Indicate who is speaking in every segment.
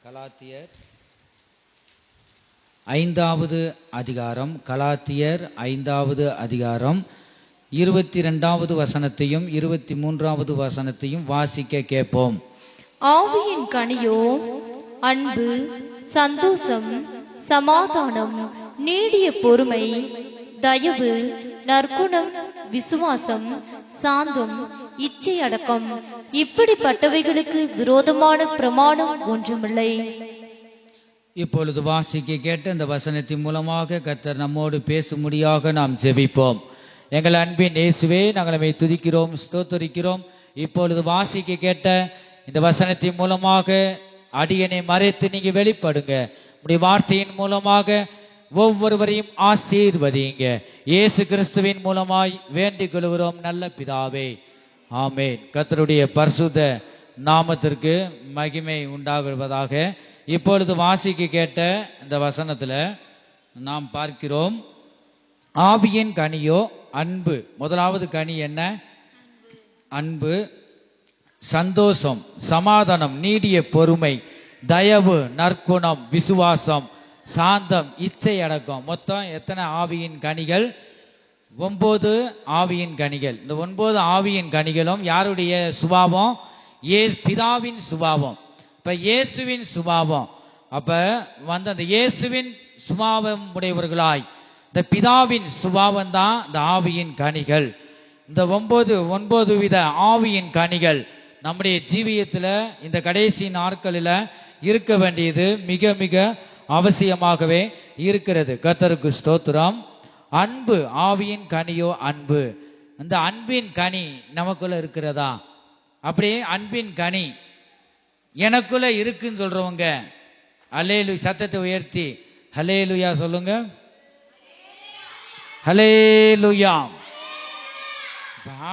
Speaker 1: கலாத்தியர் 5வது அதிகாரம். கலாத்தியர் 5வது அதிகாரம் 22வது வசனத்தையும் 23வது வசனத்தையும் வாசிக்க கேட்போம்.
Speaker 2: ஆவியின் கனியோ அன்பு, சந்தோஷம், சமாதானம், நீடிய பொறுமை, தயவு, நற்குணம், விசுவாசம், சாந்தம், இச்சை அடக்கம். இப்படிப்பட்டவைகளுக்கு விரோதமான பிரமாணம் ஒன்றுமில்லை.
Speaker 1: இப்பொழுது வாசிக்க கேட்ட இந்த வசனத்தின் மூலமாக கர்த்தர் நம்மோடு பேசும்படியாக நாம் ஜெபிப்போம். எங்கள் அன்பின் இயேசுவே, நாங்கள் துதிக்கிறோம், ஸ்தோத்தரிக்கிறோம். இப்பொழுது வாசிக்க கேட்ட இந்த வசனத்தின் மூலமாக அடியனை மறைத்து நீங்க வெளிப்படுங்க. உடைய வார்த்தையின் மூலமாக ஒவ்வொருவரையும் ஆசீர்வதிங்க. இயேசு கிறிஸ்துவின் மூலமாய் வேண்டிக் கொள்கிறோம் நல்ல பிதாவே, ஆமேன். கர்த்தருடைய பரிசுத்த நாமத்திற்கு மகிமை உண்டாகுவதாக. இப்பொழுது வாசிக்க கேட்ட இந்த வசனத்துல நாம் பார்க்கிறோம், ஆவியின் கனியோ அன்பு. முதலாவது கனி என்ன? அன்பு, சந்தோஷம், சமாதானம், நீடிய பொறுமை, தயவு, நற்குணம், விசுவாசம், சாந்தம், இச்சை அடக்கம். மொத்தம் எத்தனை ஆவியின் கனிகள்? 9 ஆவியின் கனிகள். இந்த 9 ஆவியின் கனிகளும் யாருடைய சுபாவம்? பிதாவின் சுபாவம். இப்ப இயேசுவின் சுபாவம். அப்ப அந்த இயேசுவின் சுபாவம் உடையவர்களாய் இந்த பிதாவின் சுபாவம் தான் இந்த ஆவியின் கனிகள். இந்த 9 வித ஆவியின் கனிகள் நம்முடைய ஜீவியத்துல இந்த கடைசி நாட்களில இருக்க வேண்டியது மிக மிக அவசியமாகவே இருக்கிறது. கர்த்தருக்கு ஸ்தோத்திரம். அன்பு, ஆவியின் கனியோ அன்பு. அந்த அன்பின் கனி நமக்குள்ள இருக்கிறதா? அப்படியே அன்பின் கனி எனக்குள்ள இருக்குன்னு சொல்றவங்க ஹல்லேலூயா சத்தத்தை உயர்த்தி ஹல்லேலூயா சொல்லுங்க. ஹல்லேலூயா.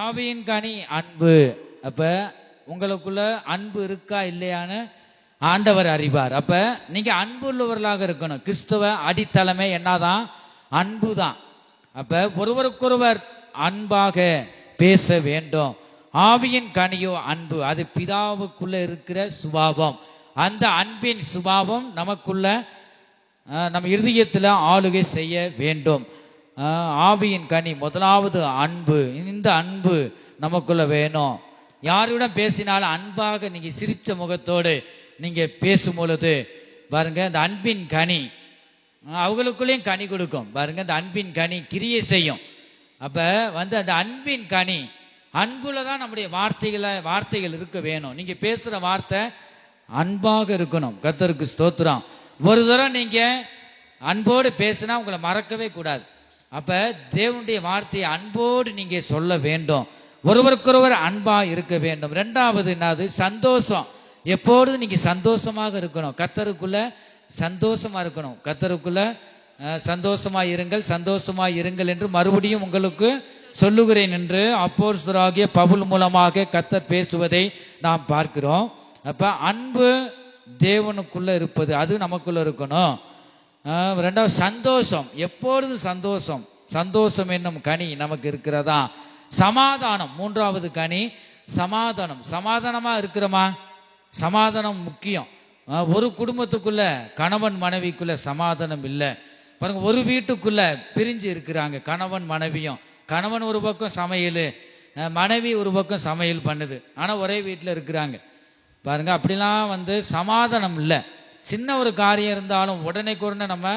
Speaker 1: ஆவியின் கனி அன்பு. அப்ப உங்களுக்குள்ள அன்பு இருக்கா இல்லையான்னு ஆண்டவர் அறிவார். அப்ப நீங்க அன்பு உள்ளவர்களாக இருக்கணும். கிறிஸ்துவ அடித்தளமே என்னதான்? அன்பு தான். அப்ப ஒருவருக்கொருவர் அன்பாக பேச வேண்டும். ஆவியின் கனியோ அன்பு. அது பிதாவுக்குள்ள இருக்கிற சுபாவம். அந்த அன்பின் சுபாவம் நமக்குள்ள நம்ம இருதயத்துல ஆளுகை செய்ய வேண்டும். ஆவியின் கனி முதலாவது அன்பு. இந்த அன்பு நமக்குள்ள வேணும். யாருடன் பேசினாலும் அன்பாக நீங்க சிரிச்ச முகத்தோடு நீங்க பேசும் பொழுது பாருங்க, அந்த அன்பின் கனி அவங்களுக்குள்ளேயும் கனி கொடுக்கும். பாருங்க, அந்த அன்பின் கனி கிரியை செய்யும். அப்ப அந்த அன்பின் கனி அன்புலதான் நம்முடைய வார்த்தைகள் இருக்க வேணும். நீங்க பேசுற வார்த்தை அன்பாக இருக்கணும். கர்த்தருக்கு ஸ்தோத்திரம். ஒரு தரம் நீங்க அன்போடு பேசினா உங்களை மறக்கவே கூடாது. அப்ப தேவனுடைய வார்த்தையை அன்போடு நீங்க சொல்ல வேண்டும். ஒருவருக்கொருவர் அன்பா இருக்க வேண்டும். 2வது என்னது? சந்தோஷம். எப்பொழுது நீங்க சந்தோஷமாக இருக்கணும். கர்த்தருக்குள்ள சந்தோஷமா இருக்கணும். கர்த்தருக்குள்ள சந்தோஷமா இருங்கள், சந்தோஷமா இருங்கள் என்று மறுபடியும் உங்களுக்கு சொல்லுகிறேன் என்று அப்போஸ்தலராகிய பவுல் மூலமாக கர்த்தர் பேசுவதை நாம் பார்க்கிறோம். அப்ப அன்பு தேவனுக்குள்ள இருப்பது, அது நமக்குள்ள இருக்கணும். 2வது சந்தோஷம். எப்பொழுது சந்தோஷம். சந்தோஷம் என்னும் கனி நமக்கு இருக்கிறதா? சமாதானம். 3வது கனி சமாதானம். சமாதானமா இருக்கிறோமா? சமாதானம் முக்கியம். ஒரு குடும்பத்துக்குள்ள கணவன் மனைவிக்குள்ள சமாதானம் இல்லை. பாருங்க, ஒரு வீட்டுக்குள்ள பிரிஞ்சு இருக்கிறாங்க கணவன் மனைவியும். கணவன் ஒரு பக்கம் சமையல், மனைவி ஒரு பக்கம் சமையல் பண்ணுது, ஆனா ஒரே வீட்டுல இருக்கிறாங்க. பாருங்க, அப்படிலாம் சமாதானம் இல்லை. சின்ன ஒரு காரியம் இருந்தாலும் உடனே நம்ம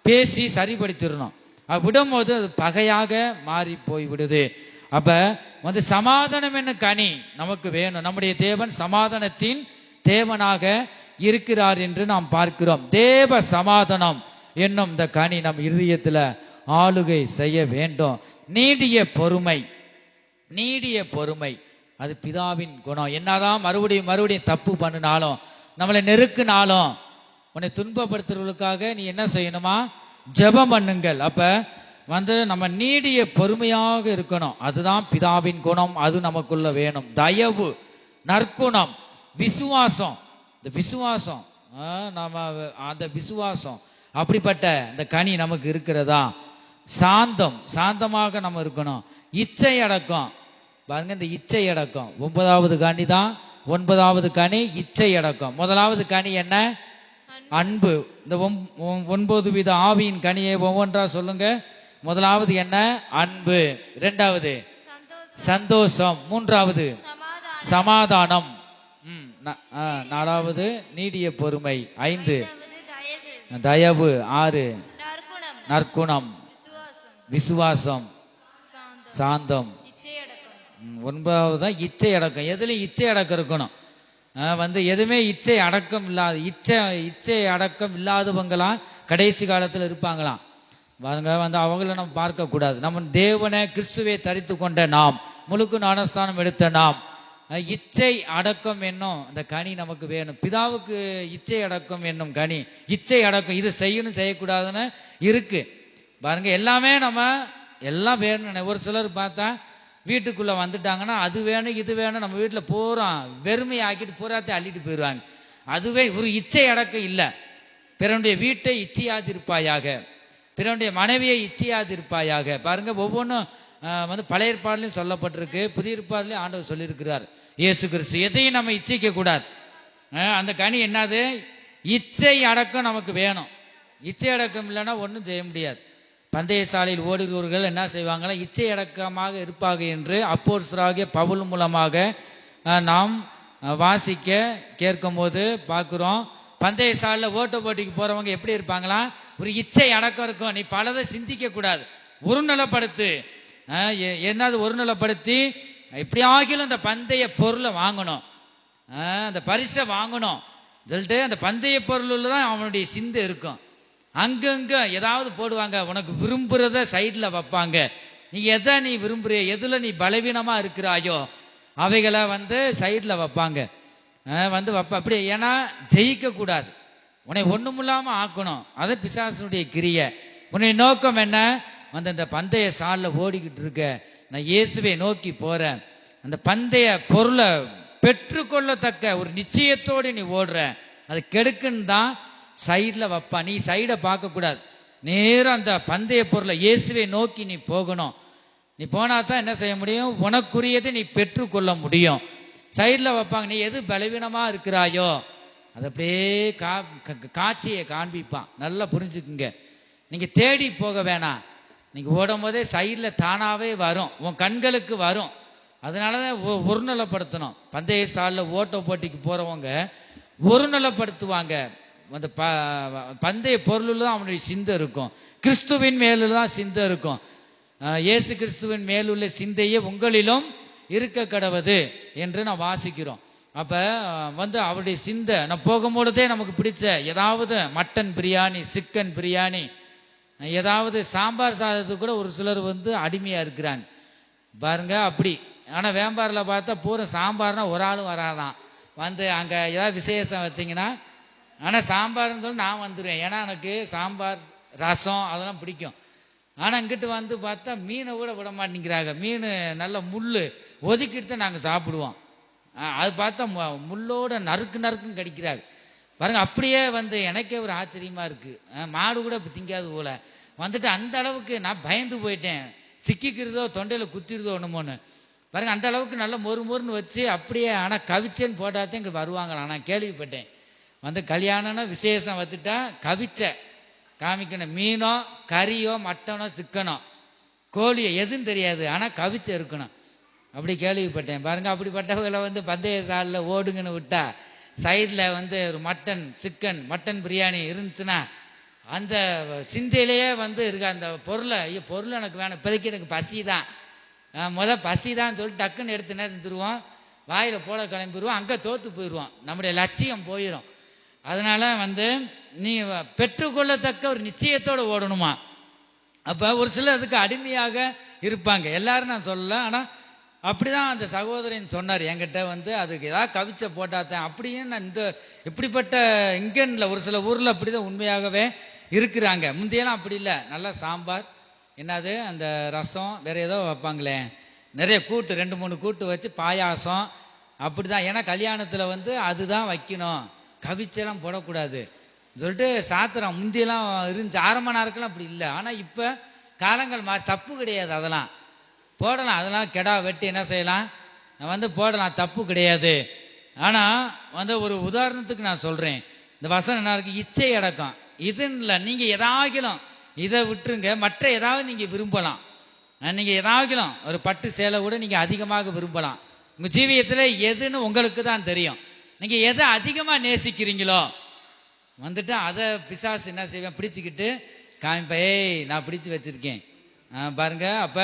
Speaker 1: பேசி சரிப்படுத்திடணும். விடும்போது அது பகையாக மாறி போய் விடுது. அப்ப சமாதானம் என்ன கனி நமக்கு வேணும். நம்முடைய தேவன் சமாதானத்தின் தேவனாக இருக்கிறார் என்று நாம் பார்க்கிறோம். தேவ சமாதானம் என்னும் இந்த கனி நம் இருதயத்துல ஆளுகை செய்ய வேண்டும். நீடிய பொறுமை. நீடிய பொறுமை அது பிதாவின் குணம். என்னதான் மறுபடியும் தப்பு பண்ணினாலும், நம்மளை நெருக்கினாலும், உன்னை துன்பப்படுத்துறவர்களுக்காக நீ என்ன செய்யணுமா? ஜெபம் பண்ணுங்கள். அப்ப நம்ம நீடிய பொறுமையாக இருக்கணும். அதுதான் பிதாவின் குணம். அது நமக்குள்ள வேணும். தயவு, நற்குணம், விசுவாசம். இந்த விசுவாசம் நம்ம அந்த விசுவாசம் அப்படிப்பட்ட இந்த கனி நமக்கு இருக்கிறதா? சாந்தம், சாந்தமாக நம்ம இருக்கணும். இச்சை அடக்கம். பாருங்க, இந்த இச்சை அடக்கம் 9வது கனி தான். 9வது கனி இச்சை அடக்கம். முதலாவது கனி என்ன? அன்பு. இந்த 9 வித ஆவியின் கனியை ஒவ்வொன்றா சொல்லுங்க. முதலாவது என்ன? அன்பு. இரண்டாவது சந்தோஷம். மூன்றாவது சமாதானம். நாலாவது நீடிய பொறுமை. 5 தயவு. 6 நற்குணம். விசுவாசம். சாந்தம். 9வது இச்சை அடக்கம். எதுலயும் இச்சை அடக்கம் இருக்கணும். எதுவுமே இச்சை அடக்கம் இல்லாத இச்சை அடக்கம் இல்லாதவங்களாம் கடைசி காலத்துல இருப்பாங்களாம். பாருங்க, அவங்கள நம்ம பார்க்க கூடாது. நம்ம தேவனை கிறிஸ்துவை தரித்து கொண்ட நாம், முழுக்கு ஞானஸ்தானம் எடுத்த நாம், இச்சை அடக்கம் என்னும் அந்த கனி நமக்கு வேணும். பிதாவுக்கு இச்சை அடக்கம் என்னும் கனி, இச்சை அடக்கம், இது செய்யணும் செய்யக்கூடாதுன்னு இருக்கு. பாருங்க, எல்லாமே நம்ம எல்லாம் வேணும். ஒரு சிலர் பார்த்தா வீட்டுக்குள்ள வந்துட்டாங்கன்னா அது வேணும் இது வேணும், நம்ம வீட்டுல போறோம் வெறுமையை ஆக்கிட்டு பூராத்தை அள்ளிட்டு போயிடுவாங்க. அதுவே ஒரு இச்சை அடக்கம் இல்லை. பிறனுடைய வீட்டை இச்சையாதிருப்பாயாக, பிறனுடைய மனைவியை இச்சையாதிருப்பாயாக. பாருங்க, ஒவ்வொன்றும் பழைய ஏற்பாடுலையும் சொல்லப்பட்டிருக்கு, புதிய ஏற்பாடுலையும் ஆண்டவர் சொல்லியிருக்கிறார். இயேசு கிறிஸ்து எதையும் நம்ம இச்சைக்க கூடாது. அந்த கனி என்னது? இச்சை அடக்கம் நமக்கு வேணும். இச்சை அடக்கம் இல்லைன்னா ஒன்றும் செய்ய முடியாது. பந்தய சாலையில் ஓடுகிறவர்கள் என்ன செய்வாங்களா? இச்சை அடக்கமாக இருப்பாங்க என்று அப்போஸ்தலராகிய பவுல் மூலமாக நாம் வாசிக்க கேட்கும் போது பார்க்கிறோம். பந்தய சாலையில் ஓட்ட போட்டிக்கு போறவங்க எப்படி இருப்பாங்களா? ஒரு இச்சை அடக்கம் இருக்கும். நீ பலதை சிந்திக்க கூடாது, ஒருநிலைப்படுத்து. என்னது? ஒருநிலைப்படுத்தி எப்படியாகிலும் அந்த பந்தய பொருளை வாங்கணும், அந்த பரிசை வாங்கணும் சொல்லிட்டு அந்த பந்தய பொருள் தான் அவனுடைய சிந்தை இருக்கும். அங்கங்க ஏதாவது போடுவாங்க, உனக்கு விரும்புறத சைட்ல வைப்பாங்க. நீ எதை நீ விரும்புற, எதுல நீ பலவீனமா இருக்கிறாயோ அவைகளை சைட்ல வைப்பாங்க. வைப்ப அப்படி. ஏன்னா ஜெயிக்க கூடாது, உன்னை ஒண்ணுமில்லாம ஆக்கணும். அது பிசாசுடைய கிரியை. உன்னுடைய நோக்கம் என்ன? இந்த பந்தய சால்ல ஓடிக்கிட்டு இருக்க, நான் இயேசுவை நோக்கி போறேன், அந்த பந்தய பொருளை பெற்றுக்கொள்ளத்தக்க ஒரு நிச்சயத்தோடு நீ ஓடுற, அது கெடுக்குன்னு தான் சைட்ல வைப்பா. நீ சைட பார்க்க கூடாது, நேரம் அந்த பந்தய பொருளை இயேசுவை நோக்கி நீ போகணும். நீ போனா தான் என்ன செய்ய முடியும்? உனக்குரியதை நீ பெற்றுக்கொள்ள முடியும். சைட்ல வைப்பாங்க. நீ எது பலவீனமா இருக்கிறாயோ அது அப்படியே காட்சியை காண்பிப்பான். நல்லா புரிஞ்சுக்குங்க. நீங்க தேடி போக வேணாம், நீங்க ஓடும் போதே சைட்ல தானாவே வரும், உன் கண்களுக்கு வரும். அதனாலதான் ஒருநிலைப்படுத்தணும். பந்தய சாலைல ஓட்ட போட்டிக்கு போறவங்க ஒருநிலைப்படுத்துவாங்க. அந்த பந்தய பொருள் தான் அவனுடைய சிந்தை இருக்கும். கிறிஸ்துவின் மேலுதான் சிந்தை இருக்கும். இயேசு கிறிஸ்துவின் மேலுள்ள சிந்தையே உங்களிலும் இருக்க கடவது என்று நான் வாசிக்கிறோம். அப்ப அவருடைய சிந்தை நான் போகும்பொழுதே நமக்கு பிடிச்ச ஏதாவது மட்டன் பிரியாணி, சிக்கன் பிரியாணி, ஏதாவது சாம்பார் சாதத்துக்கு கூட ஒரு சிலர் அடிமையா இருக்கிறாங்க பாருங்க. அப்படி. ஆனா வியாபாரில் பார்த்தா பூரா சாம்பார்னா ஒரு ஆளும் வராதான். அங்க ஏதாவது விசேஷம் வச்சிங்கன்னா, ஆனா சாம்பார்னு சொல்லி நான் வந்துடுவேன். ஏன்னா எனக்கு சாம்பார் ரசம் அதெல்லாம் பிடிக்கும். ஆனா இங்கிட்டு பார்த்தா மீனை கூட விட மாட்டேங்கிறாங்க. மீன் நல்ல முள்ளு ஒதுக்கிட்டு நாங்க சாப்பிடுவோம். அது பார்த்தா முள்ளோட நறுக்குன்னு கடிக்கிறாங்க பாருங்க. அப்படியே எனக்கே ஒரு ஆச்சரியமா இருக்கு. மாடு கூட திங்காது போல அந்த அளவுக்கு நான் பயந்து போயிட்டேன். சிக்கிக்கிறதோ தொண்டையில குத்திடுதோ ஒண்ணுமோன்னு பாருங்க. அந்த அளவுக்கு நல்ல மொறுன்னு வச்சு அப்படியே. ஆனா கவிச்சேன்னு போட்டாதான் இங்க வருவாங்களா? நான் கேள்விப்பட்டேன். கல்யாணம்னா விசேஷம் வச்சுட்டா கவிச்ச காமிக்கணும். மீனோ கறியோ மட்டனோ சிக்கனோ கோழியோ எதுன்னு தெரியாது, ஆனா கவிச்ச இருக்கணும். அப்படி கேள்விப்பட்டேன் பாருங்க. அப்படிப்பட்டவங்களை பந்தய சாலில் ஓடுங்கன்னு விட்டா சைட்ல ஒரு மட்டன் சிக்கன் மட்டன் பிரியாணி இருந்துச்சுன்னா அந்த சிந்தையிலேயே இருக்க அந்த பொருளை எனக்கு வேணும், இப்போதைக்கு எனக்கு பசி தான், பசி தான் சொல்லிட்டு டக்குன்னு எடுத்து என்ன செஞ்சிருவோம், வாயில போட கிளம்பிடுவோம். அங்க தோத்து போயிடுவோம், நம்முடைய லட்சியம் போயிடும். அதனால நீ பெற்றுக்கொள்ளத்தக்க ஒரு நிச்சயத்தோடு ஓடணுமா. அப்ப ஒரு சிலர் அதுக்கு அடிமையாக இருப்பாங்க, எல்லாரும் நான் சொல்லல. ஆனா அப்படிதான் அந்த சகோதரன் சொன்னார் என்கிட்ட. அதுக்கு ஏதாவது கவிச்ச போட்டாத்தேன் அப்படின்னு. இந்த இப்படிப்பட்ட இங்கன்ல ஒரு சில ஊர்ல அப்படிதான் உண்மையாகவே இருக்கிறாங்க. முந்தையெல்லாம் அப்படி இல்லை. நல்லா சாம்பார், என்னது அந்த ரசம், வேற ஏதோ வைப்பாங்களே, நிறைய கூட்டு 2-3 கூட்டு வச்சு பாயாசம் அப்படிதான். ஏன்னா கல்யாணத்துல அதுதான் வைக்கணும், கவிச்செல்லாம் போடக்கூடாது சொல்லிட்டு சாத்திரம் முந்தியெல்லாம் இருந்துச்சு. ஆரம்ப நாட்கள்லாம் அப்படி இல்லை. ஆனா இப்ப காலங்கள் தப்பு கிடையாது, அதெல்லாம் போடலாம். அதெல்லாம் கெடா வெட்டி என்ன செய்யலாம் போடலாம், தப்பு கிடையாது. ஆனா ஒரு உதாரணத்துக்கு நான் சொல்றேன். இந்த வசனம் என்ன இருக்கு? இச்சை அடக்கம். இது இல்லை, நீங்க எதாகிலும் இதை விட்டுருங்க, மற்ற ஏதாவது நீங்க விரும்பலாம். நீங்க எதாகிலும் ஒரு பட்டு சேலை கூட நீங்க அதிகமாக விரும்பலாம். உங்க ஜீவியத்துல எதுன்னு உங்களுக்கு தான் தெரியும். நீங்க எதை அதிகமா நேசிக்கிறீங்களோ வந்துட்டு அதை பிசாசு என்ன செய்வேன்? பிடிச்சுக்கிட்டு காமிப்ப, ஏய் நான் பிடிச்சு வச்சிருக்கேன் பாருங்க. அப்ப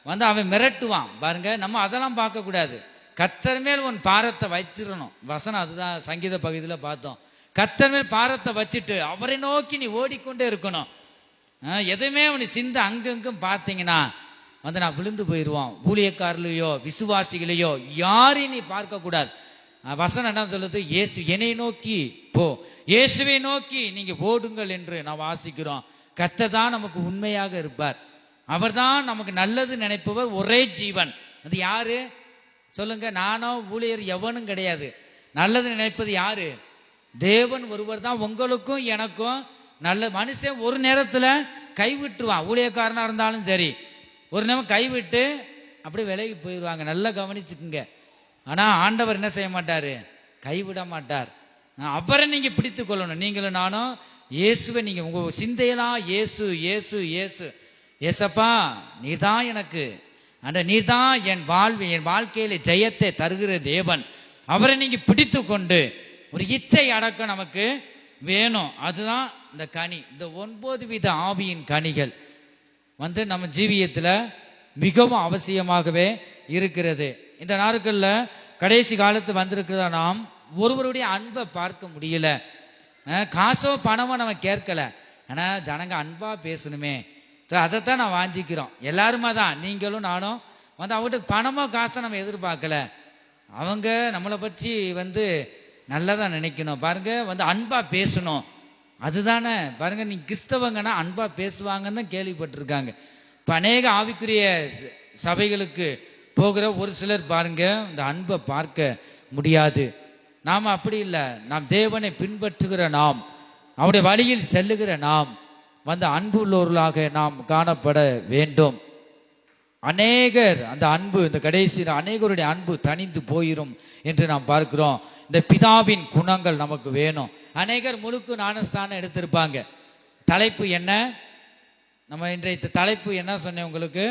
Speaker 1: வந்து அவன் மிரட்டுவான் பாருங்க. நம்ம அதெல்லாம் பார்க்க கூடாது. கர்த்தர் மேல் உன் பாரத்தை வச்சிடணும். வசனம் அதுதான் சங்கீத பகுதியில பார்த்தோம். கர்த்தர் மேல் பாரத்தை வச்சுட்டு அவரை நோக்கி நீ ஓடிக்கொண்டே இருக்கணும். எதுவுமே அவனு சிந்த அங்கங்கும் பார்த்தீங்கன்னா வந்து நான் விழுந்து போயிடுவான். ஊழியக்காரலையோ விசுவாசிகளையோ யாரையும் நீ பார்க்க கூடாது. வசனம் என்ன சொல்லுது? இயேசு என்னை நோக்கி போ, இயேசுவை நோக்கி நீங்க ஓடுங்கள் என்று நான் வாசிக்கிறோம். கர்த்தர் தான் நமக்கு உண்மையாக இருப்பார். அவர் தான் நமக்கு நல்லது நினைப்பவர். ஒரே ஜீவன். அது யாரு சொல்லுங்க? நானோ ஊழியர் எவனும் கிடையாது. நல்லது நினைப்பது யாரு? தேவன் ஒருவர் தான். உங்களுக்கும் எனக்கும் நல்ல மனுஷன் ஒரு நேரத்துல கைவிட்டுருவான். ஊழியக்காரனா இருந்தாலும் சரி, ஒரு நேரம் கைவிட்டு அப்படி விலகி போயிடுவாங்க. நல்லா கவனிச்சுக்குங்க. ஆனா ஆண்டவர் என்ன செய்ய மாட்டாரு? கைவிட மாட்டார். அவரை நீங்க பிடித்து கொள்ளணும். நீங்களும் நானும் இயேசுவை நீங்க உங்க சிந்தையெல்லாம் இயேசு இயேசு இயேசு, ஏசப்பா நீதான் எனக்கு, அந்த நீதான் என் வாழ்க்கையில ஜெயத்தை தருகிற தேவன். அவரை நீங்க பிடித்து கொண்டு ஒரு இச்சை அடக்கம் நமக்கு வேணும். அதுதான் இந்த கனி. இந்த 9 வித ஆவியின் கனிகள் வந்து நம்ம ஜீவியத்துல மிகவும் அவசியமாகவே இருக்கிறது. இந்த நாட்கள்ல கடைசி காலத்து வந்திருக்கிறதா நாம் ஒருவருடைய அன்பை பார்க்க முடியல. காசோ பணமோ நம்ம கேட்கல, ஆனா ஜனங்க அன்பா பேசணுமே, அதைத்தான் நான் வாஞ்சிக்கிறோம். எல்லாருமா தான், நீங்களும் நானும் வந்து அவங்ககிட்ட பணமோ காசோ நம்ம எதிர்பார்க்கல. அவங்க நம்மளை பற்றி வந்து நல்லதா நினைக்கணும் பாருங்க, வந்து அன்பா பேசணும். அதுதானே பாருங்க. நீ கிறிஸ்தவங்கன்னா அன்பா பேசுவாங்கன்னு கேள்விப்பட்டிருக்காங்க. இப்ப அநேக ஆவிக்குரிய சபைகளுக்கு போகிற ஒரு சிலர் பாருங்க இந்த அன்பை பார்க்க முடியாது. நாம அப்படி இல்லை. நாம் தேவனை பின்பற்றுகிற நாம், அவருடைய வழியில் செல்லுகிற நாம் வந்து அன்பு உள்ளவர்களாக நாம் காணப்பட வேண்டும். அநேகர் அந்த அன்பு இந்த கடைசியில் அநேகருடைய அன்பு தனிந்து போயிரும் என்று நாம் பார்க்கிறோம். இந்த பிதாவின் குணங்கள் நமக்கு வேணும். அநேகர் முழுக்கு ஞானஸ்தானம் எடுத்திருப்பாங்க. தலைப்பு என்ன? நம்ம இன்றைய தலைப்பு என்ன சொன்னேன் உங்களுக்கு?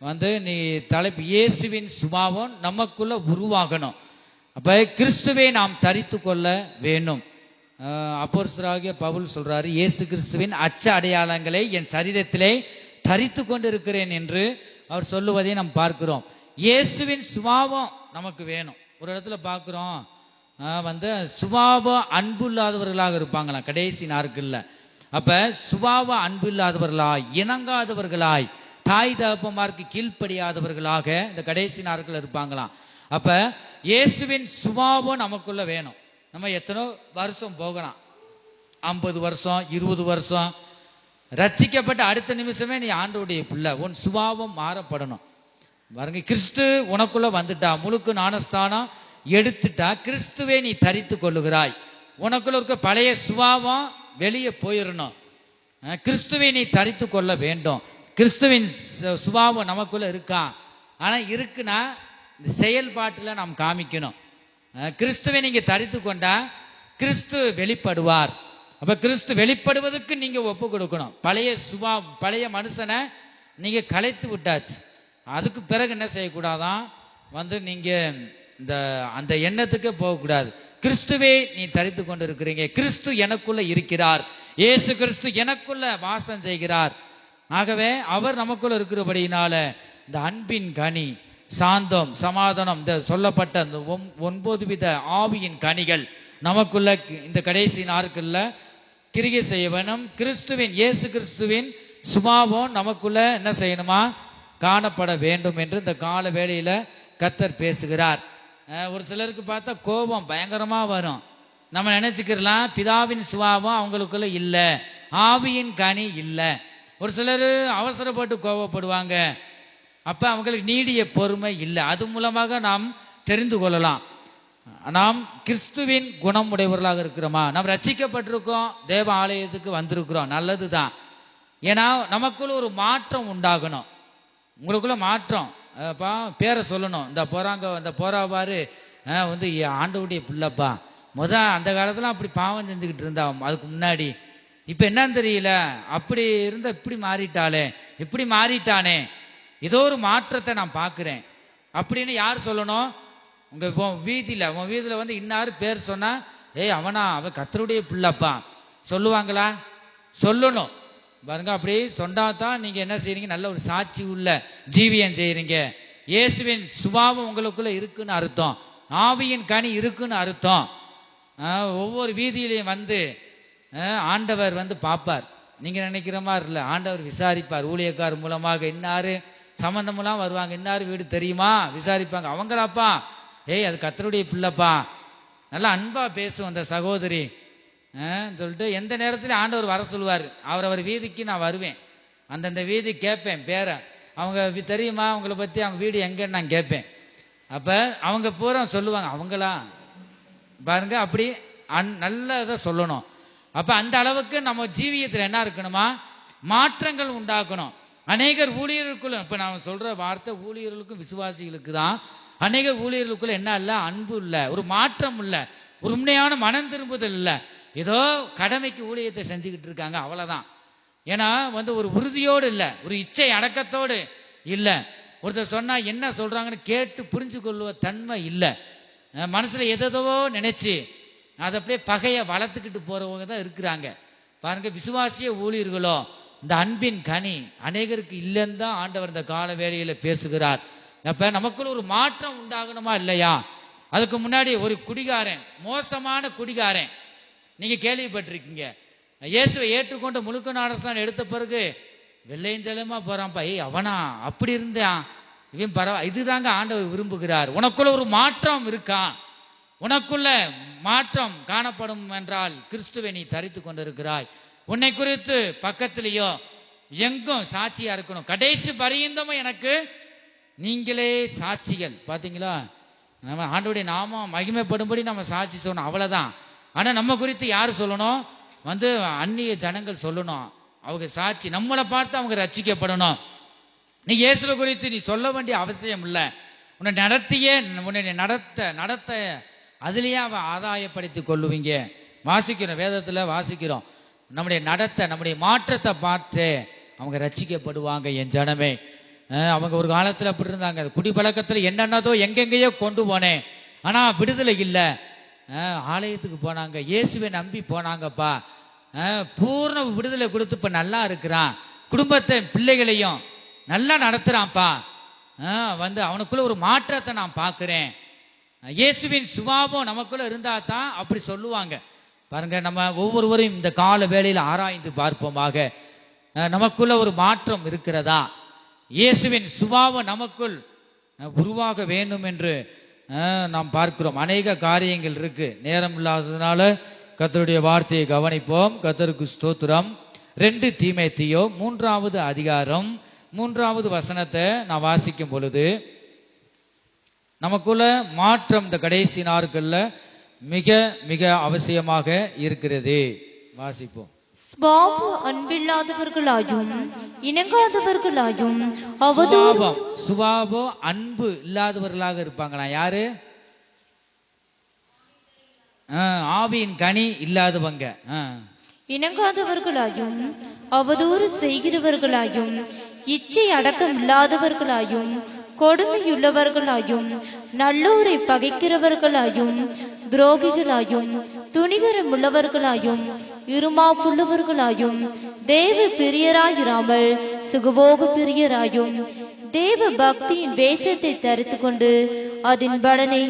Speaker 1: வந்து நீ தலைப்பு இயேசுவின் சுபாவம் நமக்குள்ள உருவாகணும். அப்ப கிறிஸ்துவை நாம் தரித்து கொள்ள வேண்டும். அப்போஸ்தலராகிய பவுல் சொல்றாரு, இயேசு கிறிஸ்துவின் அச்ச அடையாளங்களை என் சரீரத்திலே தரித்து கொண்டு இருக்கிறேன் என்று அவர் சொல்லுவதை நாம் பார்க்கிறோம். இயேசுவின் சுபாவம் நமக்கு வேணும். ஒரு இடத்துல பார்க்கிறோம் வந்து சுபாவ அன்பு இல்லாதவர்களாக இருப்பாங்களாம் கடைசி நாட்கள்ல. அப்ப சுபாவ அன்பு இல்லாதவர்களாய், இணங்காதவர்களாய், தாய் தகப்பமாருக்கு கீழ்ப்படியாதவர்களாக இந்த கடைசி நாட்கள் இருப்பாங்களாம். அப்ப இயேசுவின் சுபாவம் நமக்குள்ள வேணும். நம்ம எத்தனோ வருஷம் போகலாம், 50 வருஷம் 20 வருஷம் ரட்சிக்கப்பட்ட அடுத்த நிமிஷமே நீ ஆண்டவருடைய பிள்ளை. உன் சுபாவம் மாறப்படணும் பாருங்க. கிறிஸ்து உனக்குள்ள வந்துட்டா, முழுக்கு ஞானஸ்தானம் எடுத்துட்டா, கிறிஸ்துவே நீ தரித்து கொள்ளுகிறாய். உனக்குள்ள இருக்க பழைய சுபாவம் வெளியே போயிடணும். கிறிஸ்துவை நீ தரித்து கொள்ள வேண்டும். கிறிஸ்துவின் சுபாவம் நமக்குள்ள இருக்கா? ஆனா இருக்குன்னா இந்த செயல்பாட்டுல நாம் காமிக்கணும். கிறிஸ்துவை நீங்க தரித்து கொண்டா கிறிஸ்து வெளிப்படுவார். அப்ப கிறிஸ்து வெளிப்படுவதற்கு நீங்க ஒப்பு கொடுக்கணும். பழைய மனுஷனை நீங்க கலைத்து விட்டாச்சு. அதுக்கு பிறகு என்ன செய்யக்கூடாதான்? வந்து நீங்க அந்த எண்ணத்துக்கு போகக்கூடாது. கிறிஸ்துவே நீ தரித்து கொண்டு இருக்கிறீங்க. கிறிஸ்து எனக்குள்ள இருக்கிறார். இயேசு கிறிஸ்து எனக்குள்ள வாசம் செய்கிறார். ஆகவே அவர் நமக்குள்ள இருக்கிறபடியினால இந்த அன்பின் கனி, சாந்தம், சமாதானம், இந்த சொல்லப்பட்ட அந்த 9 வித ஆவியின் கனிகள் நமக்குள்ள இந்த கடைசி நாட்கள்ல கிரியை செய்ய வேணும். இயேசு கிறிஸ்துவின் சுபாவம் நமக்குள்ள என்ன செய்யணுமா? காணப்பட வேண்டும் என்று இந்த கால வேளையில கர்த்தர் பேசுகிறார். ஒரு சிலருக்கு பார்த்தா கோபம் பயங்கரமா வரும். நம்ம நினைச்சுக்கலாம் பிதாவின் சுபாவம் அவங்களுக்குள்ள இல்ல, ஆவியின் கனி இல்ல. ஒரு சிலர் அவசரப்பட்டு கோபப்படுவாங்க. அப்ப அவங்களுக்கு நீடிய பொறுமை இல்லை. அது மூலமாக நாம் தெரிந்து கொள்ளலாம் நாம் கிறிஸ்துவின் குணம் உடையவர்களாக இருக்கிறோமா. நாம் ரட்சிக்கப்பட்டிருக்கோம், தேவ ஆலயத்துக்கு வந்திருக்கிறோம், நல்லதுதான். ஏன்னா நமக்குள்ள ஒரு மாற்றம் உண்டாகணும். உங்களுக்குள்ள மாற்றம் பேரை சொல்லணும். இந்த போறாங்க, இந்த போறாவாரு வந்து ஆண்டவுடைய பிள்ளைப்பா, அந்த காலத்துல அப்படி பாவம் செஞ்சுக்கிட்டு இருந்தா அதுக்கு முன்னாடி. இப்ப என்னன்னு தெரியல, அப்படி இருந்த இப்படி மாறிட்டாளே, இப்படி மாறிட்டானே, ஏதோ ஒரு மாற்றத்தை நான் பாக்குறேன் அப்படின்னு யார் சொல்லணும்? உங்க உன் வீதியில வந்து இன்னாரு பேர் சொன்னா, ஏய் அவனா, அவன் கர்த்தருடைய பிள்ளைப்பா சொல்லுவாங்களா? சொல்லணும் பாருங்க. அப்படி சொன்னாதான் நீங்க என்ன செய்றீங்க? நல்ல ஒரு சாட்சி உள்ள ஜீவியம் செய்யறீங்க. இயேசுவின் சுபாவம் உங்களுக்குள்ள இருக்குன்னு அர்த்தம், ஆவியின் கனி இருக்குன்னு அர்த்தம். ஒவ்வொரு வீதியிலையும் வந்து ஆண்டவர் வந்து பார்ப்பார். நீங்க நினைக்கிற மாதிரி இல்ல, ஆண்டவர் விசாரிப்பார். ஊழியக்கார் மூலமாக இன்னாரு சம்பந்தமெல்லாம் வருவாங்க, இன்னாரு வீடு தெரியுமா விசாரிப்பாங்க. அவங்களாப்பா, ஏய் அது கர்த்தருடைய பிள்ளைப்பா, நல்லா அன்பா பேசும் அந்த சகோதரி சொல்லிட்டு எந்த நேரத்திலும் ஆண்டவர் வர சொல்லுவார். அவர் வீதிக்கு நான் வருவேன், அந்தந்த வீதி கேட்பேன் பேரை, அவங்க தெரியுமா அவங்கள பத்தி, அவங்க வீடு எங்கன்னு நான் கேட்பேன். அப்ப அவங்க பூரா சொல்லுவாங்க, அவங்களா பாருங்க. அப்படி நல்லதை சொல்லணும். அப்ப அந்த அளவுக்கு நம்ம ஜீவியத்தில் என்ன இருக்கணுமா? மாற்றங்கள் உண்டாக்கணும். அநேகர் ஊழியர்களுக்குள்ள, இப்ப நான் சொல்ற வார்த்தை ஊழியர்களுக்கும் விசுவாசிகளுக்கு தான். அநேகர் ஊழியர்களுக்குள்ள என்ன இல்ல? அன்பு இல்ல, ஒரு மாற்றம் இல்ல, ஒரு உண்மையான மனம் திரும்புதல் இல்ல. ஏதோ கடமைக்கு ஊழியத்தை செஞ்சுக்கிட்டு இருக்காங்க, அவ்வளவுதான். ஏன்னா வந்து ஒரு உறுதியோடு இல்ல, ஒரு இச்சை அடக்கத்தோடு இல்ல. ஒருத்தர் சொன்னா என்ன சொல்றாங்கன்னு கேட்டு புரிஞ்சு கொள்ளுவ தன்மை இல்ல. மனசுல எதோ நினைச்சு அதை அப்படியே பகைய வளர்த்துக்கிட்டு போறவங்க தான் இருக்கிறாங்க பாருங்க. விசுவாசிய ஊழியர்களோ இந்த அன்பின் கனி அநேகருக்கு இல்லைன்னு தான் ஆண்டவர் இந்த கால வேளையில பேசுகிறார். அப்ப நமக்குள்ள ஒரு மாற்றம் உண்டாகணுமா இல்லையா? அதுக்கு முன்னாடி ஒரு குடிகாரன், மோசமான குடிகாரன், நீங்க கேள்விப்பட்டிருக்கீங்க. இயேசுவை ஏற்றுக்கொண்டு முழுக்க நாடஸ்தானம் எடுத்த பிறகு வெள்ளையஞ்சலமா போறான்ப்பா, ஏய் அவனா அப்படி இருந்தான், இவன் பரவாயில்ல. இதுதாங்க ஆண்டவர் விரும்புகிறார். உனக்குள்ள ஒரு மாற்றம் இருக்கா? உனக்குள்ள மாற்றம் காணப்படும் என்றால் கிறிஸ்துவை நீ தரித்து கொண்டிருக்கிறாய். உன்னை குறித்து பக்கத்திலேயோ எங்கும் சாட்சியா இருக்கணும். கடைசி பரியந்தமும் எனக்கு நீங்களே சாட்சிகள். பாத்தீங்களா, நம்ம ஆண்டவருடைய நாமம் மகிமைப்படும்படி நம்ம சாட்சி சொல்லணும், அவ்வளவுதான். ஆனா நம்ம குறித்து யாரு சொல்லணும்? வந்து அந்நிய ஜனங்கள் சொல்லணும். அவங்க சாட்சி, நம்மளை பார்த்து அவங்க ரட்சிக்கப்படணும். நீ இயேசுவை குறித்து நீ சொல்ல வேண்டிய அவசியம் இல்லை. உன்னை நடத்த அதுலயே அவன் ஆதாயப்படுத்திக் கொள்ளுவீங்க. வாசிக்கிறோம், வேதத்துல வாசிக்கிறோம், நம்முடைய நம்முடைய மாற்றத்தை பார்த்து அவங்க ரட்சிக்கப்படுவாங்க. என் ஜனமே, அவங்க ஒரு காலத்துல அப்படி இருந்தாங்க, குடிப்பழக்கத்துல என்னென்னதோ எங்கெங்கயோ கொண்டு போனேன், ஆனா விடுதலை இல்ல. ஆலயத்துக்கு போனாங்க, இயேசுவை நம்பி போனாங்கப்பா, பூர்ண விடுதலை கொடுத்து இப்ப நல்லா இருக்கிறான், குடும்பத்தை பிள்ளைகளையும் நல்லா நடத்துறான்ப்பா. வந்து அவனுக்குள்ள ஒரு மாற்றத்தை நான் பார்க்கிறேன். இயேசுவின் சுபாவம் நமக்குள்ள இருந்தா தான் அப்படி சொல்லுவாங்க. பாருங்க, நம்ம ஒவ்வொருவரையும் இந்த கால வேளையில் ஆராய்ந்து பார்ப்போமாக. நமக்குள்ள ஒரு மாற்றம் இருக்கிறதா? இயேசுவின் சுபாவம் நமக்குள் உருவாக வேண்டும் என்று நாம் பார்க்கிறோம். அநேக காரியங்கள் இருக்கு, நேரம் இல்லாததுனால கர்த்தருடைய வார்த்தையை கவனிப்போம். கர்த்தருக்கு ஸ்தோத்திரம். 2 தீமோத்தேயு 3வது அதிகாரம் 3வது வசனத்தை நான் வாசிக்கும் பொழுது, நமக்குள்ள மாற்றம் இந்த கடைசி நாட்கள்ல மிக மிக அவசியமாக இருக்கிறது. வாசிப்போம்.
Speaker 2: அன்பில்லாதவர்களாயும் இணங்காதவர்களாயும்
Speaker 1: சுபாவம் அன்பு இல்லாதவர்களாக இருப்பாங்களா? யாரு? ஆவியின் கனி இல்லாதவங்க.
Speaker 2: இணங்காதவர்களாயும் அவதூறு செய்கிறவர்களாயும் இச்சை அடக்கம் இல்லாதவர்களாயும் கொடுமையுள்ளவர்களாயும் நல்லோரை பகைக்கிறவர்களாயும் துரோகிகளாயும் துணிகரம் உள்ளவர்களாயும் இருமாப்புள்ளவர்களாயும் தேவ பிரியராயிராமல் சுகபோக பிரியராயும் தேவ பக்தியின் வேஷத்தை தரித்து கொண்டு அதன் பலனை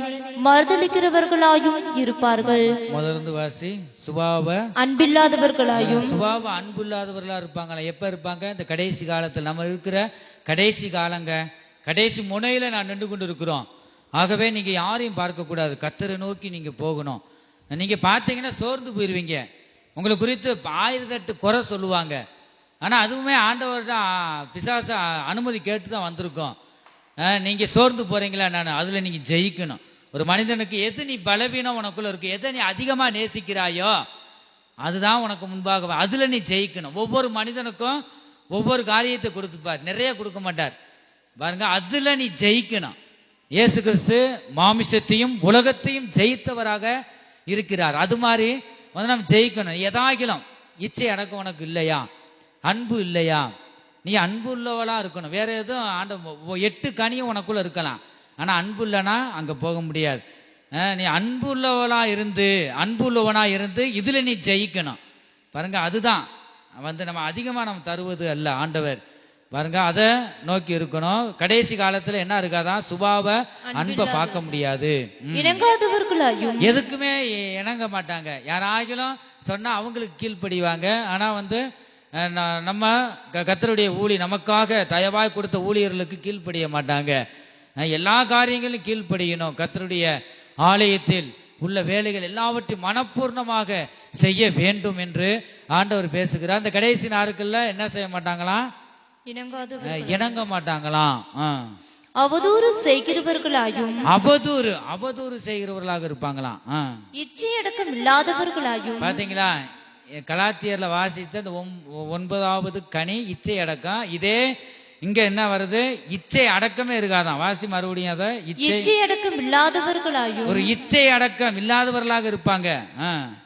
Speaker 2: மறுதளிக்கிறவர்களாயும் இருப்பார்கள்.
Speaker 1: முதலிருந்து வாசி. சுபாவ
Speaker 2: அன்பில்லாதவர்களாயும்.
Speaker 1: சுபாவ அன்புள்ளாதவர்களா இருப்பாங்களா? எப்ப இருப்பாங்க? இந்த கடைசி காலத்தில். நம்ம இருக்கிற கடைசி காலங்க, கடைசி முனையில நான் நின்று கொண்டு இருக்கிறோம். ஆகவே நீங்க யாரையும் பார்க்க கூடாது, கர்த்தரை நோக்கி நீங்க போகணும். நீங்க பாத்தீங்கன்னா சோர்ந்து போயிருவீங்க. உங்களை குறித்து 1008 குறை சொல்லுவாங்க. ஆனா அதுவுமே ஆண்டவர் தான், பிசாச அனுமதி கேட்டுதான் வந்திருக்கோம். நீங்க சோர்ந்து போறீங்களா? நான் அதுல நீங்க ஜெயிக்கணும். ஒரு மனிதனுக்கு எது நீ பலவீனம் உனக்குள்ள இருக்கு, எதை நீ அதிகமா நேசிக்கிறாயோ அதுதான் உனக்கு முன்பாக, அதுல நீ ஜெயிக்கணும். ஒவ்வொரு மனிதனுக்கும் ஒவ்வொரு காரியத்தை கொடுத்துப்பார், நிறைய கொடுக்க மாட்டார் பாருங்க. அதுல நீ ஜெயிக்கணும். இயேசு கிறிஸ்து மாமிசத்தையும் உலகத்தையும் ஜெயித்தவராக இருக்கிறார். அது மாதிரி வந்து நம்ம ஜெயிக்கணும். எதாகிலும் இச்சை அடக்கம் உனக்கு இல்லையா, அன்பு இல்லையா, நீ அன்பு உள்ளவளா இருக்கணும். வேற எதுவும் 8 கனியும் உனக்குள்ள இருக்கலாம், ஆனா அன்பு இல்லைன்னா அங்க போக முடியாது. நீ அன்பு உள்ளவளா இருந்து, அன்பு உள்ளவனா இருந்து இதுல நீ ஜெயிக்கணும். பாருங்க, அதுதான் வந்து நம்ம அதிகமா நம்ம தருவது அல்ல ஆண்டவர். பாருங்க, அதை நோக்கி இருக்கணும். கடைசி காலத்துல என்ன இருக்காதான், சுபாவ அன்பை பார்க்க முடியாது.
Speaker 2: இணங்காதவர்களாயும்
Speaker 1: எதுக்குமே இணங்க மாட்டாங்க. யாராகிலும் சொன்னா அவங்களுக்கு கீழ்ப்படிவாங்க. ஆனா வந்து நம்ம கர்த்தருடைய நமக்காக தயவாய் கொடுத்த ஊழியர்களுக்கு கீழ்ப்படிய மாட்டாங்க. எல்லா காரியங்களும் கீழ்ப்படியணும். கர்த்தருடைய ஆலயத்தில் உள்ள வேலைகள் எல்லாவற்றையும் மனப்பூர்ணமாக செய்ய வேண்டும் என்று ஆண்டவர் பேசுகிறார். அந்த கடைசி நாட்கள்ல என்ன செய்ய மாட்டாங்களாம், இணங்க மாட்டாங்களாம்.
Speaker 2: அவதூறு செய்கிறவர்களாயும்
Speaker 1: அவதூறு செய்கிறவர்களாக இருப்பாங்களாம்.
Speaker 2: இச்சையடக்கம் இல்லாதவர்களாயும்.
Speaker 1: பாத்தீங்களா, கலாத்தியர்ல வாசித்த அந்த 9வது கனி இச்சை அடக்கம். இதே இங்க என்ன வருது, இச்சை அடக்கமே இருக்காதான். வாசி மறுபடியும் அதை,
Speaker 2: இச்சை அடக்கம் இல்லாதவர்களாயும்.
Speaker 1: ஒரு இச்சை அடக்கம் இல்லாதவர்களாக இருப்பாங்க.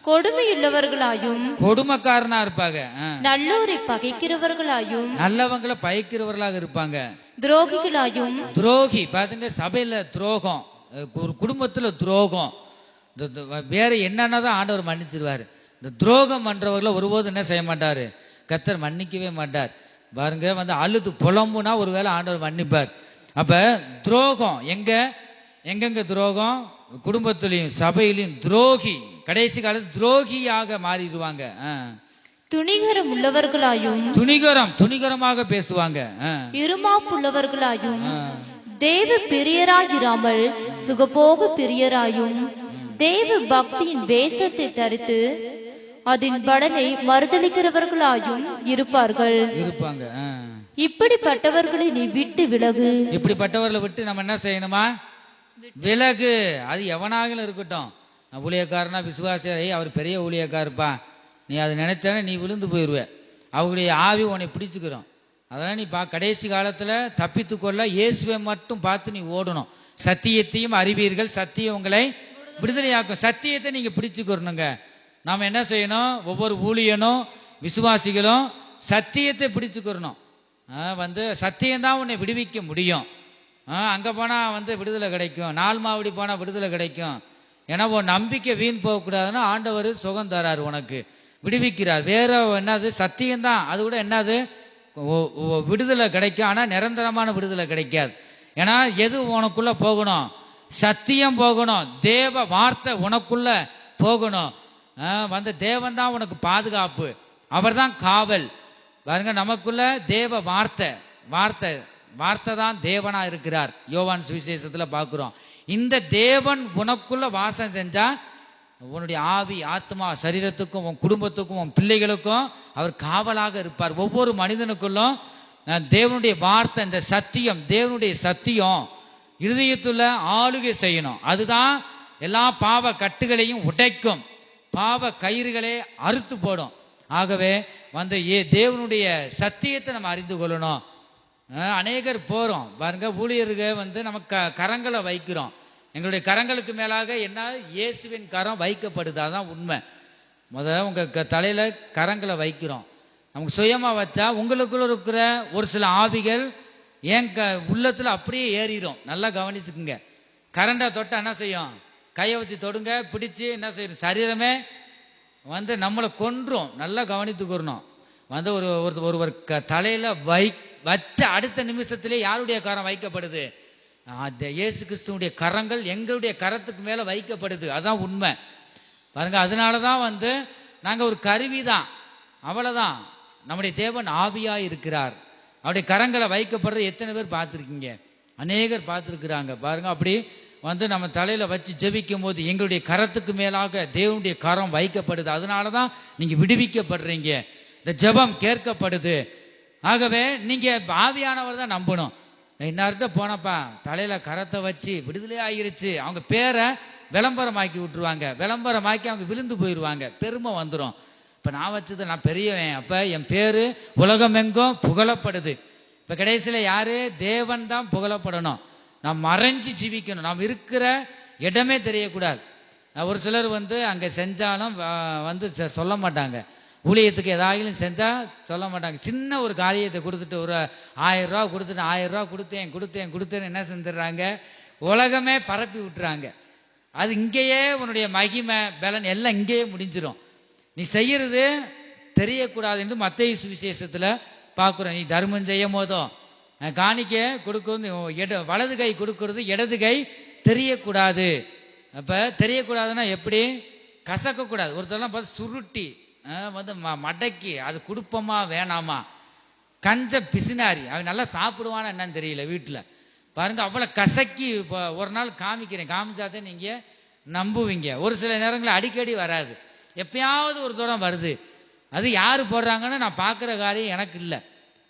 Speaker 2: கொடுமையுள்ளவர்களாயும்,
Speaker 1: கொடுமைக்காரனா இருப்பாங்க.
Speaker 2: நல்லோரை பகைக்கிறவர்களாயும்,
Speaker 1: நல்லவங்களை பகைக்கிறவர்களாக இருப்பாங்க.
Speaker 2: துரோகிகளாயும்.
Speaker 1: துரோகி பாத்துங்க, சபையில துரோகம், ஒரு குடும்பத்துல துரோகம், வேற என்னன்னதான் ஆண்டவர் மன்னிச்சிருவாரு. இந்த துரோகம் பண்றவர்களை ஒருபோது என்ன செய்ய மாட்டாரு, கர்த்தர் மன்னிக்கவே மாட்டார். பாருங்க, வந்து அழுது புலம்புனா ஒருவேளை ஆண்டவர் மன்னிப்பார். அப்ப துரோகம் எங்கெங்க துரோகம், குடும்பத்திலையும் சபையிலையும் துரோகி, கடைசி காலத்தில் துரோகியாக மாறிடுவாங்க.
Speaker 2: துணிகரம் உள்ளவர்களாயும்,
Speaker 1: துணிகரமாக பேசுவாங்க.
Speaker 2: இருமாப்புள்ளவர்களாயும், தேவ பிரியராயிராமல் சுகபோக பிரியராயும், தேவ பக்தியின் வேஷத்தை தரித்து அதன் பலனை மறுதளிக்கிறவர்களாயும் இருப்பாங்க. இப்படிப்பட்டவர்களை நீ விட்டு விலகு.
Speaker 1: இப்படிப்பட்டவர்களை விட்டு நம்ம என்ன செய்யணுமா, விலகு. அது எவனாக இருக்கட்டும், ஊழியக்காரனா விசுவாசி, அவர் பெரிய ஊழியக்காருப்பா, நீ அதை நினைச்சானே நீ விழுந்து போயிருவ. அவங்களுடைய ஆவி உன்னை பிடிச்சுக்கிறோம். அதெல்லாம் நீ கடைசி காலத்துல தப்பித்து கொள்ள இயேசுவை மட்டும் பார்த்து நீ ஓடணும். சத்தியத்தையும் அறிவீர்கள், சத்தியம் உங்களை விடுதலையாக்கும். சத்தியத்தை நீங்க பிடிச்சுக்கிறணுங்க. நாம என்ன செய்யணும், ஒவ்வொரு ஊழியனும் விசுவாசிகளும் சத்தியத்தை பிடிச்சுக்கிறணும். வந்து சத்தியம்தான் உன்னை விடுவிக்க முடியும். அங்க போனா வந்து விடுதலை கிடைக்கும், 4 மாவடி போனா விடுதலை கிடைக்கும். ஏன்னா உன் நம்பிக்கை வீண் போகக்கூடாதுன்னா ஆண்டவர் சுகம் தராரு, உனக்கு விடுவிக்கிறார். வேற என்னது, சத்தியம்தான். அது கூட என்னது, விடுதலை கிடைக்கும், ஆனா நிரந்தரமான விடுதலை கிடைக்காது. ஏன்னா எது உனக்குள்ள போகணும், சத்தியம் போகணும், தேவ வார்த்தை உனக்குள்ள போகணும். வந்து தேவன் தான் உனக்கு பாதுகாப்பு, அவர் தான் காவல். பாருங்க, நமக்குள்ள தேவ வார்த்தை தான் தேவனா இருக்கிறார். யோவான் சுவிசேஷத்துல பாக்குறோம். இந்த தேவன் உனக்குள்ள வாசம் செஞ்சா உன்னுடைய ஆவி, ஆத்மா, சரீரத்துக்கும் உன் குடும்பத்துக்கும் உன் பிள்ளைகளுக்கும் அவர் காவலாக இருப்பார். ஒவ்வொரு மனிதனுக்குள்ளும் தேவனுடைய வார்த்தை, இந்த சத்தியம், தேவனுடைய சத்தியம் இருதயத்துல ஆளுகை செய்யணும். அதுதான் எல்லா பாவ கட்டுகளையும் உடைக்கும், பாவ கயிறுகளே அறுத்து போடும். ஆகவே வந்து தேவனுடைய சத்தியத்தை நம்ம அறிந்து கொள்ளணும். அநேகர் போறோம் பாருங்க, ஊழியர்கள் வந்து நமக்கு கரங்களை வைக்கிறோம். எங்களுடைய கரங்களுக்கு மேலாக என்ன, இயேசுவின் கரம் வைக்கப்படுது. அதான் உண்மை. உங்க தலையில கரங்களை வைக்கிறோம். நமக்கு சுயமா வச்சா உங்களுக்குள்ள இருக்கிற ஒரு சில ஆவிகள் ஏன் உள்ளத்துல அப்படியே ஏறிடும். நல்லா கவனிச்சுக்குங்க. கரண்டா தொட்டா என்ன செய்யும், கையை வச்சு தொடுங்க, பிடிச்சு என்ன செய்யும், சரீரமே வந்து நம்மளை கொன்றும். நல்லா கவனித்துக்கிறணும். வந்து ஒருவர் தலையில வச்ச அடுத்த நிமிஷத்திலே யாருடைய கரம் வைக்கப்படுது, இயேசு கிறிஸ்துவுடைய கரங்கள் எங்களுடைய கரத்துக்கு மேல வைக்கப்படுது. அதான் உண்மை. பாருங்க, அதனாலதான் வந்து நாங்க ஒரு கருவிதான், அவ்வளவுதான். நம்முடைய தேவன் ஆவியா இருக்கிறார். அவருடைய கரங்களை வைக்கப்படுறது எத்தனை பேர் பார்த்திருக்கீங்க? அநேகர் பார்த்திருக்கிறாங்க. பாருங்க, அப்படி வந்து நம்ம தலையில வச்சு ஜெபிக்கும் போது எங்களுடைய கரத்துக்கு மேலாக தேவனுடைய கரம் வைக்கப்படுது. அதனாலதான் நீங்க விடுவிக்கப்படுறீங்க, இந்த ஜெபம் கேட்கப்படுது. ஆகவே நீங்க ஆவியானவர் தான் நம்பணும். இன்னார்கிட்ட போனப்பா தலையில கரத்தை வச்சு விடுதலை ஆகிருச்சு, அவங்க பேரை விளம்பரமாக்கி விட்டுருவாங்க. விளம்பரமாக்கி அவங்க விழுந்து போயிடுவாங்க, பெருமை வந்துடும். இப்ப நான் வச்சது நான் பெரியவன், அப்ப என் பேரு உலகம் எங்கும் புகழப்படுது. இப்ப கடைசியில யாரு, தேவன் தான் புகழப்படணும். நாம் மறைஞ்சு ஜீவிக்கணும். நாம் இருக்கிற இடமே தெரியக்கூடாது. ஒரு சிலர் வந்து அங்க செஞ்சாலும் வந்து சொல்ல மாட்டாங்க. ஊழியத்துக்கு ஏதாயிலும் செஞ்சா சொல்ல மாட்டாங்க. சின்ன ஒரு காரியத்தை கொடுத்துட்டு ஒரு 1000 ரூபா கொடுத்துட்டு 1000 ரூபா கொடுத்தேன்னு என்ன செஞ்சிடறாங்க, உலகமே பரப்பி விட்டுறாங்க. அது இங்கேயே உன்னுடைய மகிமை பலன் எல்லாம் இங்கேயே முடிஞ்சிடும். நீ செய்யறது தெரியக்கூடாது என்று மத்தேயு சுவிசேஷத்துல பார்க்கிறோம். நீ தர்மம் செய்யும் போதும் காணிக்க கொடுக்கிறது வலது கை கொடுக்கறது இடது கை தெரியக்கூடாது. அப்ப தெரியக்கூடாதுன்னா எப்படி? கசக்க கூடாது. ஒருத்தரெல்லாம் பார்த்து சுருட்டி வந்து மடக்கி அது குடுப்பமா வேணாமா, கஞ்ச பிசினாரி அவன் நல்லா சாப்பிடுவானா என்னன்னு தெரியல வீட்டுல பாருங்க, அவ்வளவு கசக்கி ஒரு நாள் காமிச்சாதே நீங்க நம்புவீங்க. ஒரு சில நேரங்களில் அடிக்கடி வராது, எப்பயாவது ஒரு தூரம் வருது. அது யாரு போடுறாங்கன்னு நான் பாக்குற காரியம் எனக்கு இல்லை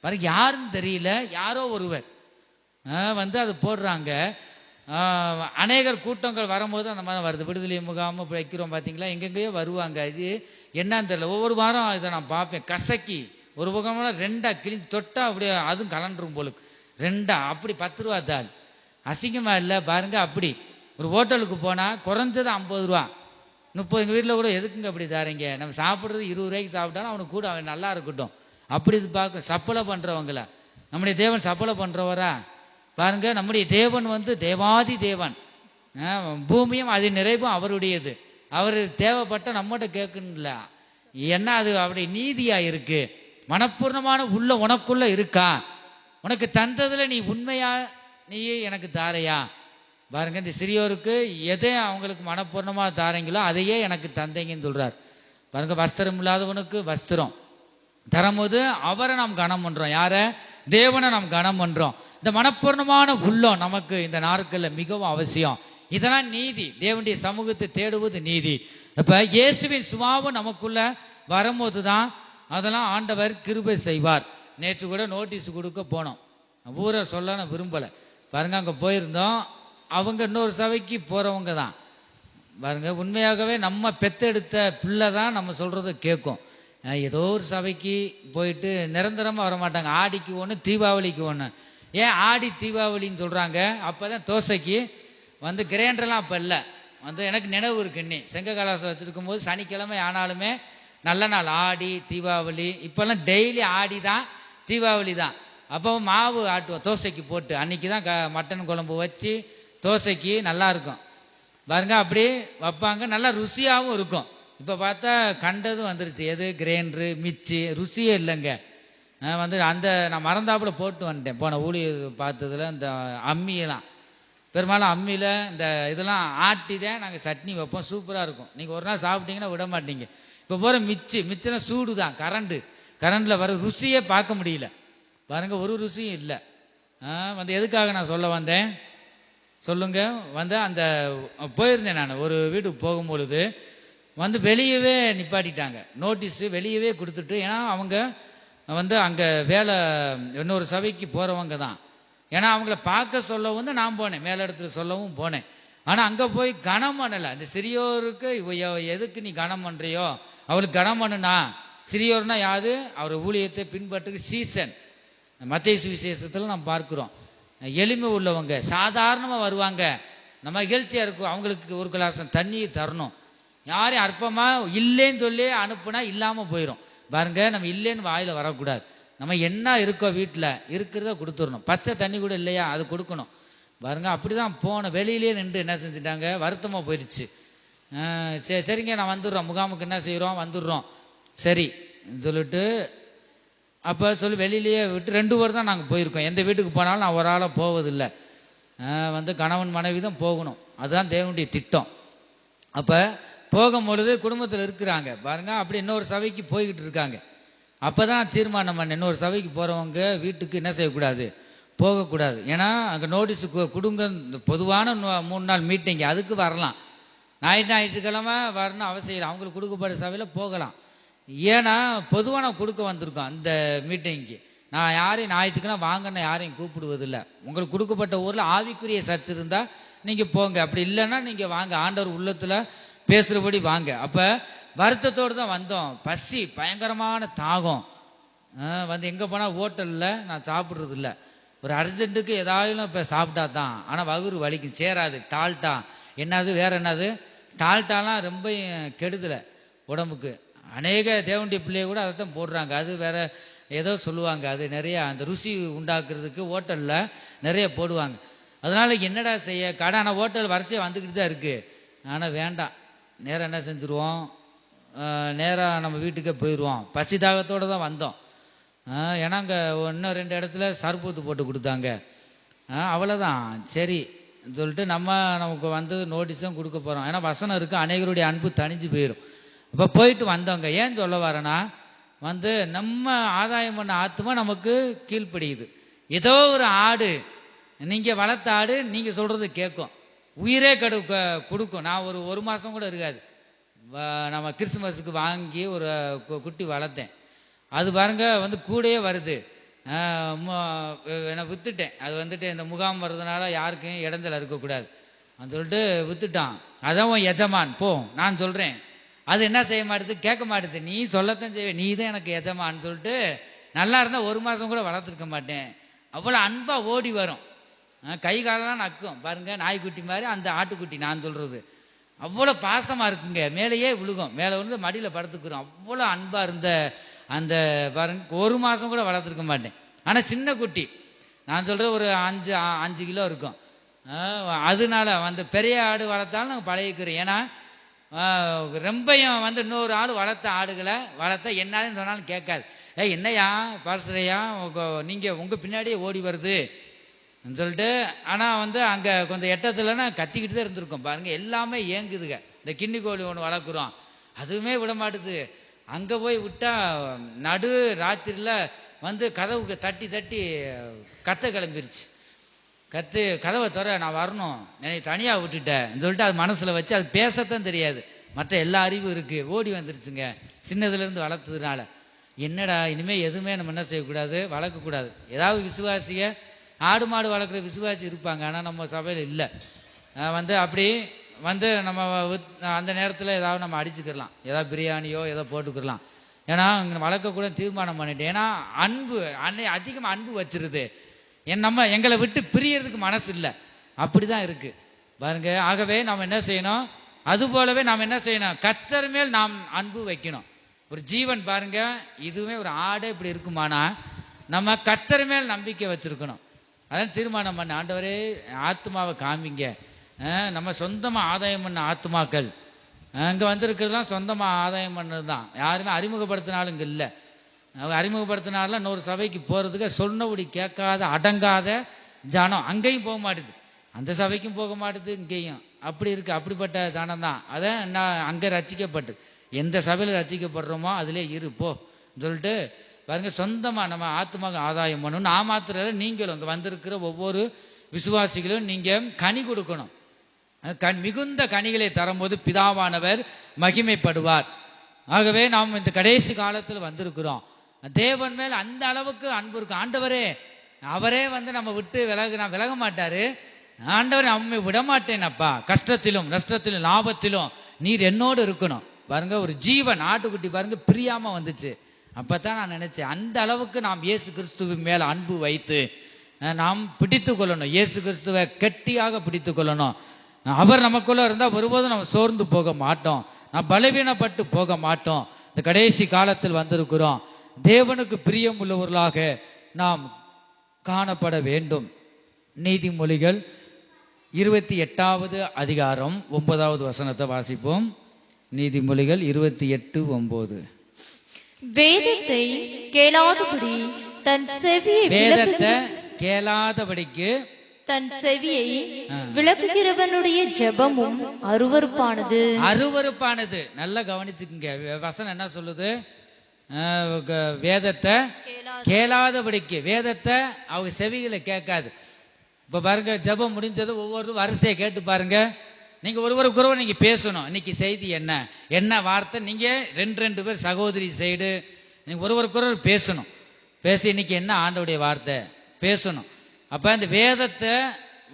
Speaker 1: பாருங்க, யாருன்னு தெரியல, யாரோ ஒருவர் வந்து அது போடுறாங்க. அநேகர் கூட்டங்கள் வரும்போது அந்த மாதிரி வருது. விடுதலை முகாம் வைக்கிறோம் பார்த்தீங்களா, எங்கெங்கேயோ வருவாங்க. இது என்னன்னு தெரியல, ஒவ்வொரு வாரம் இதை நான் பார்ப்பேன். கசக்கி ஒரு பக்கம்னா 2 கிழிஞ்சு தொட்டா அப்படியே அதுவும் கலண்டுரும் போலுக்கு 2 அப்படி 10 ரூபா தாள். அசிங்கமா இல்லை பாருங்க. அப்படி ஒரு ஹோட்டலுக்கு போனா குறைஞ்சது 50 ரூபா 30. எங்க வீட்டில் கூட எதுக்குங்க அப்படி தாரீங்க, நம்ம சாப்பிட்றது 20 ரூபாய்க்கு சாப்பிட்டாலும் அவனுக்கு கூட அவன் நல்லா இருக்கட்டும் அப்படி இது பார்க்க சப்பலை பண்றவங்கள. நம்முடைய தேவன் சப்பலை பண்றவரா பாருங்க. நம்முடைய தேவன் வந்து தேவாதி தேவன், பூமியும் அது நிறைவும் அவருடையது. அவர் தேவைப்பட்ட நம்மகிட்ட கேட்கணும்ல, என்ன அது அப்படி நீதியா இருக்கு. மனப்பூர்ணமான உள்ள உனக்குள்ள இருக்கா? உனக்கு தந்ததுல நீ உண்மையா நீயே எனக்கு தாரையா பாருங்க. இந்த சிறியோருக்கு எதை அவங்களுக்கு மனப்பூர்ணமா தாரீங்களோ அதையே எனக்கு தந்தீங்கன்னு சொல்றார் பாருங்க. வஸ்திரம் இல்லாதவனுக்கு வஸ்திரம் தரும்போது அவரை நாம் கனம் பண்றோம். யார? தேவனை நாம் கனம் பண்றோம். இந்த மனப்பூர்ணமான உள்ளம் நமக்கு இந்த நாட்கள்ல மிகவும் அவசியம். இதெல்லாம் நீதி, தேவனுடைய சமூகத்தை தேடுவது நீதி. இப்ப இயேசுவின் சுபாவம் நமக்குள்ள வரும்போதுதான் அதெல்லாம் ஆண்டவர் கிருபை செய்வார். நேற்று கூட நோட்டீஸ் கொடுக்க போனோம், ஊரை சொல்ல நான் விரும்பல பாருங்க. அங்க போயிருந்தோம், அவங்க இன்னொரு சபைக்கு போறவங்க தான் பாருங்க. உண்மையாகவே நம்ம பெத்தெடுத்த பிள்ளை தான் நம்ம சொல்றதை கேட்கும். ஏதோ ஒரு சபைக்கு போயிட்டு நிரந்தரமா வரமாட்டாங்க. ஆடிக்கு ஒன்று, தீபாவளிக்கு ஒன்று. ஏன் ஆடி தீபாவளின்னு சொல்றாங்க? அப்பதான் தோசைக்கு வந்து கிரைண்டர்லாம் அப்ப இல்லை வந்து. எனக்கு நினைவு இருக்கு, இன்னி செங்க கலாசம் வச்சிருக்கும் போது சனிக்கிழமை ஆனாலுமே நல்ல நாள் ஆடி தீபாவளி. இப்பெல்லாம் டெய்லி ஆடி தான் தீபாவளி தான். அப்போ மாவு ஆட்டுவோம் தோசைக்கு போட்டு, அன்னைக்கு தான் மட்டன் குழம்பு வச்சு தோசைக்கு நல்லா இருக்கும் பாருங்க. அப்படி வைப்பாங்க, நல்லா ருசியாகவும் இருக்கும். இப்ப பார்த்தா கண்டதும் வந்துருச்சு, எது கிரைண்டரு மிச்சி, ருசியே இல்லைங்க வந்து. அந்த நான் மறந்தாப்புல போட்டு வந்துட்டேன் போன ஊழியர் பார்த்ததுல. இந்த அம்மியெல்லாம் பெரும்பாலும் அம்மியில இந்த இதெல்லாம் ஆட்டிதான் நாங்கள் சட்னி வைப்போம், சூப்பரா இருக்கும். நீங்க ஒரு நாள் சாப்பிட்டீங்கன்னா விட மாட்டீங்க. இப்ப போற மிச்சினா சூடு தான், கரண்ட்ல வர ருசியே பார்க்க முடியல பாருங்க, ஒரு ருசியும் இல்லை வந்து. எதுக்காக நான் சொல்ல வந்தேன் சொல்லுங்க வந்து, அந்த போயிருந்தேன் நான் ஒரு வீட்டுக்கு போகும்பொழுது வந்து வெளியவே நிப்பாட்டிட்டாங்க, நோட்டீஸ் வெளியவே கொடுத்துட்டு. ஏன்னா அவங்க வந்து அங்க வேலை இன்னொரு சபைக்கு போறவங்க தான். ஏன்னா அவங்கள பார்க்க சொல்லவும் தான் நான் போனேன், மேல இடத்துல சொல்லவும் போனேன். ஆனா அங்க போய் கனம் பண்ணல. இந்த சிறியோருக்கு எதுக்கு நீ கனம் பண்றியோ, அவளுக்கு கனம் பண்ணுனா. சிறியோர்னா யாது? அவர் ஊழியத்தை பின்பற்று சீசன். மத்தேயு சுவிசேஷத்துல நாம் பார்க்கிறோம், எளிமை உள்ளவங்க சாதாரணமா வருவாங்க, நம்ம மகிழ்ச்சியா இருக்கும். அவங்களுக்கு ஒரு கிளாஸ் தண்ணி தரணும். யாரையும் அற்பமா இல்லைன்னு சொல்லி அனுப்புனா இல்லாம போயிடும் பாருங்க. நம்ம இல்லைன்னு வாயில வரக்கூடாது. நம்ம என்ன இருக்கோ வீட்டுல இருக்கிறத கொடுத்துடணும். பச்சை தண்ணி கூட இல்லையா, அது கொடுக்கணும் பாருங்க. அப்படிதான் போன வெளியிலேயே நின்று என்ன செஞ்சுட்டாங்க, வருத்தமா போயிடுச்சு. சரிங்க நான் வந்துடுறோம், முகாமுக்கு என்ன செய்யறோம் வந்துடுறோம் சரி சொல்லிட்டு அப்ப சொல்லி வெளியிலேயே விட்டு 2 பேர் தான் நாங்க போயிருக்கோம். எந்த வீட்டுக்கு போனாலும் நான் ஒரு ஆளா போவதில்லை வந்து, கணவன் மனைவி தான் போகணும், அதுதான் தேவனுடைய திட்டம். அப்ப போகும்பொழுது குடும்பத்தில் இருக்கிறாங்க பாருங்க. அப்படி இன்னொரு சபைக்கு போய்கிட்டு இருக்காங்க. அப்பதான் தீர்மானம் பண்ண, இன்னொரு சபைக்கு போறவங்க வீட்டுக்கு என்ன செய்யக்கூடாது, போகக்கூடாது. ஏன்னா அங்க நோட்டீஸ் கொடுங்க, பொதுவான 3 நாள் மீட்டிங் அதுக்கு வரலாம், ஞாயிற்றுக்கிழமை வரணும் அவசியம் இல்லை. அவங்களுக்கு கொடுக்கப்பட்ட சபையில போகலாம். ஏன்னா பொதுவாக நான் கொடுக்க வந்திருக்கோம் அந்த மீட்டிங்க்கு. நான் யாரையும் ஞாயிற்றுக்கிழமை வாங்கன்னு யாரையும் கூப்பிடுவதில்லை. உங்களுக்கு கொடுக்கப்பட்ட ஊர்ல ஆவிக்குரிய சர்ச் இருந்தா நீங்க போங்க, அப்படி இல்லைன்னா நீங்க வாங்க, ஆண்டவர் உள்ளத்துல பேசுறபடி வாங்க. அப்ப வருத்தத்தோடு தான் வந்தோம், பசி பயங்கரமான தாகம் வந்து. எங்க போனா ஹோட்டல்ல நான் சாப்பிடுறது இல்லை, ஒரு அர்ஜென்ட்டுக்கு ஏதாவது இப்ப சாப்பிட்டா தான். ஆனா வகுறு வலிக்கும், சேராது. டால்ட்டா என்னது வேற என்னது டால்டாலாம் ரொம்ப கெடுதல உடம்புக்கு. அநேக தேவனுடைய பிள்ளைய கூட அதைத்தான் போடுறாங்க. அது வேற ஏதோ சொல்லுவாங்க, அது நிறைய அந்த ருசி உண்டாக்குறதுக்கு ஹோட்டல்ல நிறைய போடுவாங்க. அதனால என்னடா செய்ய கடை, ஆனால் ஹோட்டல் வரிசையாக வந்துக்கிட்டு தான் இருக்கு. ஆனால் வேண்டாம், நேரம் என்ன செஞ்சுருவோம், நேராக நம்ம வீட்டுக்கே போயிடுவோம். பசி தாகத்தோடு தான் வந்தோம். ஏன்னா அங்கே இன்னும் 2 இடத்துல சர்பூத்து போட்டு கொடுத்தாங்க. அவ்வளோதான் சரி சொல்லிட்டு நமக்கு வந்து நோட்டீஸும் கொடுக்க போகிறோம். ஏன்னா வசனம் இருக்குது, அநேகருடைய அன்பு தணிஞ்சு போயிடும். இப்போ போயிட்டு வந்தவங்க ஏன் சொல்ல வரேன்னா, வந்து நம்ம ஆதாயம் பண்ண ஆத்மா நமக்கு கீழ்ப்படியுது. ஏதோ ஒரு ஆடு, நீங்கள் வளர்த்த ஆடு நீங்கள் சொல்கிறது கேட்கும், உயிரே கொடுக்கும். நான் ஒரு மாதம் கூட இருக்காது, நம்ம கிறிஸ்துமஸுக்கு வாங்கி ஒரு குட்டி வளர்த்தேன். அது பாருங்க வந்து கூடயே வருது. நான் வித்துட்டேன். அது வந்துட்டு இந்த முகாம் வர்றதுனால யாருக்கும் இடத்துல இருக்கக்கூடாது அப்படின்னு சொல்லிட்டு வித்துட்டான். அதான் உன் எஜமான் போ நான் சொல்றேன். அது என்ன செய்ய மாட்டேது, கேட்க மாட்டேது. நீ சொல்லத்தான் செய்வே, நீ தான் எனக்கு எஜமான்னு சொல்லிட்டு. நல்லா இருந்தா 1 மாசம் கூட வளர்த்துருக்க மாட்டேன். அவ்வளவு அன்பா ஓடி வரும், கை காலெல்லாம் நக்கும் பாருங்க, நாய்க்குட்டி மாதிரி அந்த ஆட்டுக்குட்டி. நான் சொல்றது அவ்வளவு பாசமா இருக்குங்க, மேலேயே விழுகும், மேலே வந்து மடியில படுத்துக்கிறோம். அவ்வளவு அன்பா இருந்த அந்த பாருங்க, 1 மாசம் கூட வளர்த்துருக்க மாட்டேன். ஆனா சின்ன குட்டி, நான் சொல்றது ஒரு 5 கிலோ இருக்கும். அதனால வந்து பெரிய ஆடு வளர்த்தாலும் நாங்கள் பழகிக்கிறோம். ஏன்னா ரொம்பையும் வந்து இன்னொரு ஆடு வளர்த்த ஆடுகளை வளர்த்த என்னாலும் சொன்னாலும் கேட்காது. என்னையா பாஸ்டரையா நீங்க உங்க பின்னாடியே ஓடி வருது சொல்லிட்டு. ஆனா வந்து அங்க கொஞ்சம் எட்டத்துலன்னா கத்திக்கிட்டு தான் இருந்திருக்கும் பாருங்க. எல்லாமே ஏங்குதுங்க. இந்த கிண்ணி கோழி ஒன்று வளர்க்குறோம், அதுவுமே விட மாட்டுது. அங்க போய் விட்டா நடு ராத்திரில வந்து கதவுக்கு தட்டி தட்டி கத்த கிளம்பிருச்சு. கதவை துற, நான் வரணும், என்னை தனியா விட்டுட்டேன் சொல்லிட்டு அது மனசுல வச்சு, அது பேசத்தான் தெரியாது, மற்ற எல்லா அறிவும் இருக்கு, ஓடி வந்துருச்சுங்க சின்னதுல இருந்து வளர்த்ததுனால. என்னடா இனிமே எதுவுமே நம்ம என்ன செய்யக்கூடாது, வளர்க்கக்கூடாது. ஏதாவது விசுவாசிய ஆடு மாடு வளர்க்குற விசுவாசி இருப்பாங்க, ஆனா நம்ம சபையில இல்லை. வந்து அப்படி வந்து நம்ம அந்த நேரத்தில் ஏதாவது நம்ம அடிச்சுக்கலாம், ஏதாவது பிரியாணியோ ஏதோ போட்டுக்கலாம். ஏன்னா வளர்க்கக்கூட தீர்மானம் பண்ணிட்டேன். ஏன்னா அன்பு அதிகமாக அன்பு வச்சிருது, நம்ம எங்களை விட்டு பிரியறதுக்கு மனசு இல்லை, அப்படிதான் இருக்கு பாருங்க. ஆகவே நாம் என்ன செய்யணும், அது போலவே நாம் என்ன செய்யணும், கர்த்தர் மேல் நாம் அன்பு வைக்கணும். ஒரு ஜீவன் பாருங்க, இதுவுமே ஒரு ஆடே இப்படி இருக்குமானா நம்ம கர்த்தர் மேல் நம்பிக்கை வச்சிருக்கணும். அதான் தீர்மானம் பண்ண, ஆண்டவரே ஆத்மாவை காமிங்க. நம்ம சொந்தமா ஆதாயம் பண்ண ஆத்மாக்கள் இங்க வந்திருக்கிறதுலாம் சொந்தமா ஆதாயம் பண்ணதுதான், யாருமே அறிமுகப்படுத்தினாலும் இங்க இல்லை. அறிமுகப்படுத்தினால இன்னொரு சபைக்கு போறதுக்கு சொன்னபடி கேட்காத அடங்காத ஜனம், அங்கேயும் போக மாட்டுது, அந்த சபைக்கும் போக மாட்டுது, இங்கேயும் அப்படி இருக்கு. அப்படிப்பட்ட ஜனம் தான். அதான் நான் அங்க ரசிக்கப்பட்டு எந்த சபையில ரசிக்கப்படுறோமோ அதுல இருப்போ சொல்லிட்டு பாருங்க. சொந்தமா நம்ம ஆத்மாக ஆதாயம் பண்ணணும். நான் மாத்திரம் நீங்களும் இங்க வந்திருக்கிற ஒவ்வொரு விசுவாசிகளும் நீங்க கனி கொடுக்கணும். மிகுந்த கனிகளை தரும்போது பிதாவானவர் மகிமைப்படுவார். ஆகவே நாம் இந்த கடைசி காலத்தில் வந்திருக்கிறோம். தேவன் மேல் அந்த அளவுக்கு அன்பு இருக்கு. ஆண்டவரே அவரே வந்து நம்ம விட்டு விலக மாட்டாரு. ஆண்டவர் நம்மை விடமாட்டேனப்பா, கஷ்டத்திலும் நஷ்டத்திலும் லாபத்திலும் நீர் என்னோடு இருக்கணும். பாருங்க, ஒரு ஜீவன் ஆட்டுக்குட்டி பாருங்க பிரியாம வந்துச்சு. அப்பதான் நான் நினைச்சேன், அந்த அளவுக்கு நாம் இயேசு கிறிஸ்துவின் மேல அன்பு வைத்து நாம் பிடித்து கொள்ளணும். இயேசு கிறிஸ்துவை கெட்டியாக பிடித்து கொள்ளணும். அவர் நமக்குள்ள இருந்தா ஒருபோதும் நம்ம சோர்ந்து போக மாட்டோம், நாம் பலவீனப்பட்டு போக மாட்டோம். இந்த கடைசி காலத்தில் வந்திருக்கிறோம், தேவனுக்கு பிரியம் உள்ளவர்களாக நாம் காணப்பட வேண்டும். நீதிமொழிகள் 28வது அதிகாரம் 9வது வசனத்தை வாசிப்போம். நீதிமொழிகள் 28:9.
Speaker 2: வேதத்தை கேளாதபடி தன் செவியை
Speaker 1: வேதத்தை கேளாதபடிக்கு
Speaker 2: தன் செவியை விளக்குகிறவனுடைய ஜெபமும் அருவருப்பானது.
Speaker 1: அருவருப்பானது. நல்லா கவனிச்சுக்குங்க, வசனம் என்ன சொல்லுது, வேதத்தை கேளாதபடிக்கு. வேதத்தை அவங்க செவிகளை கேட்காது. இப்ப பாருங்க, ஜெபம் முடிஞ்சது ஒவ்வொரு வரிசையை கேட்டு பாருங்க. நீங்க ஒருவருக்குறவர் நீங்க பேசணும், இன்னைக்கு செய்தி என்ன என்ன வார்த்தை. நீங்க 2 பேர் சகோதரி சைடு நீங்க ஒருவருக்குறவர் பேசணும். பேசி இன்னைக்கு என்ன ஆண்டவருடைய வார்த்தை பேசணும். அப்ப இந்த வேதத்தை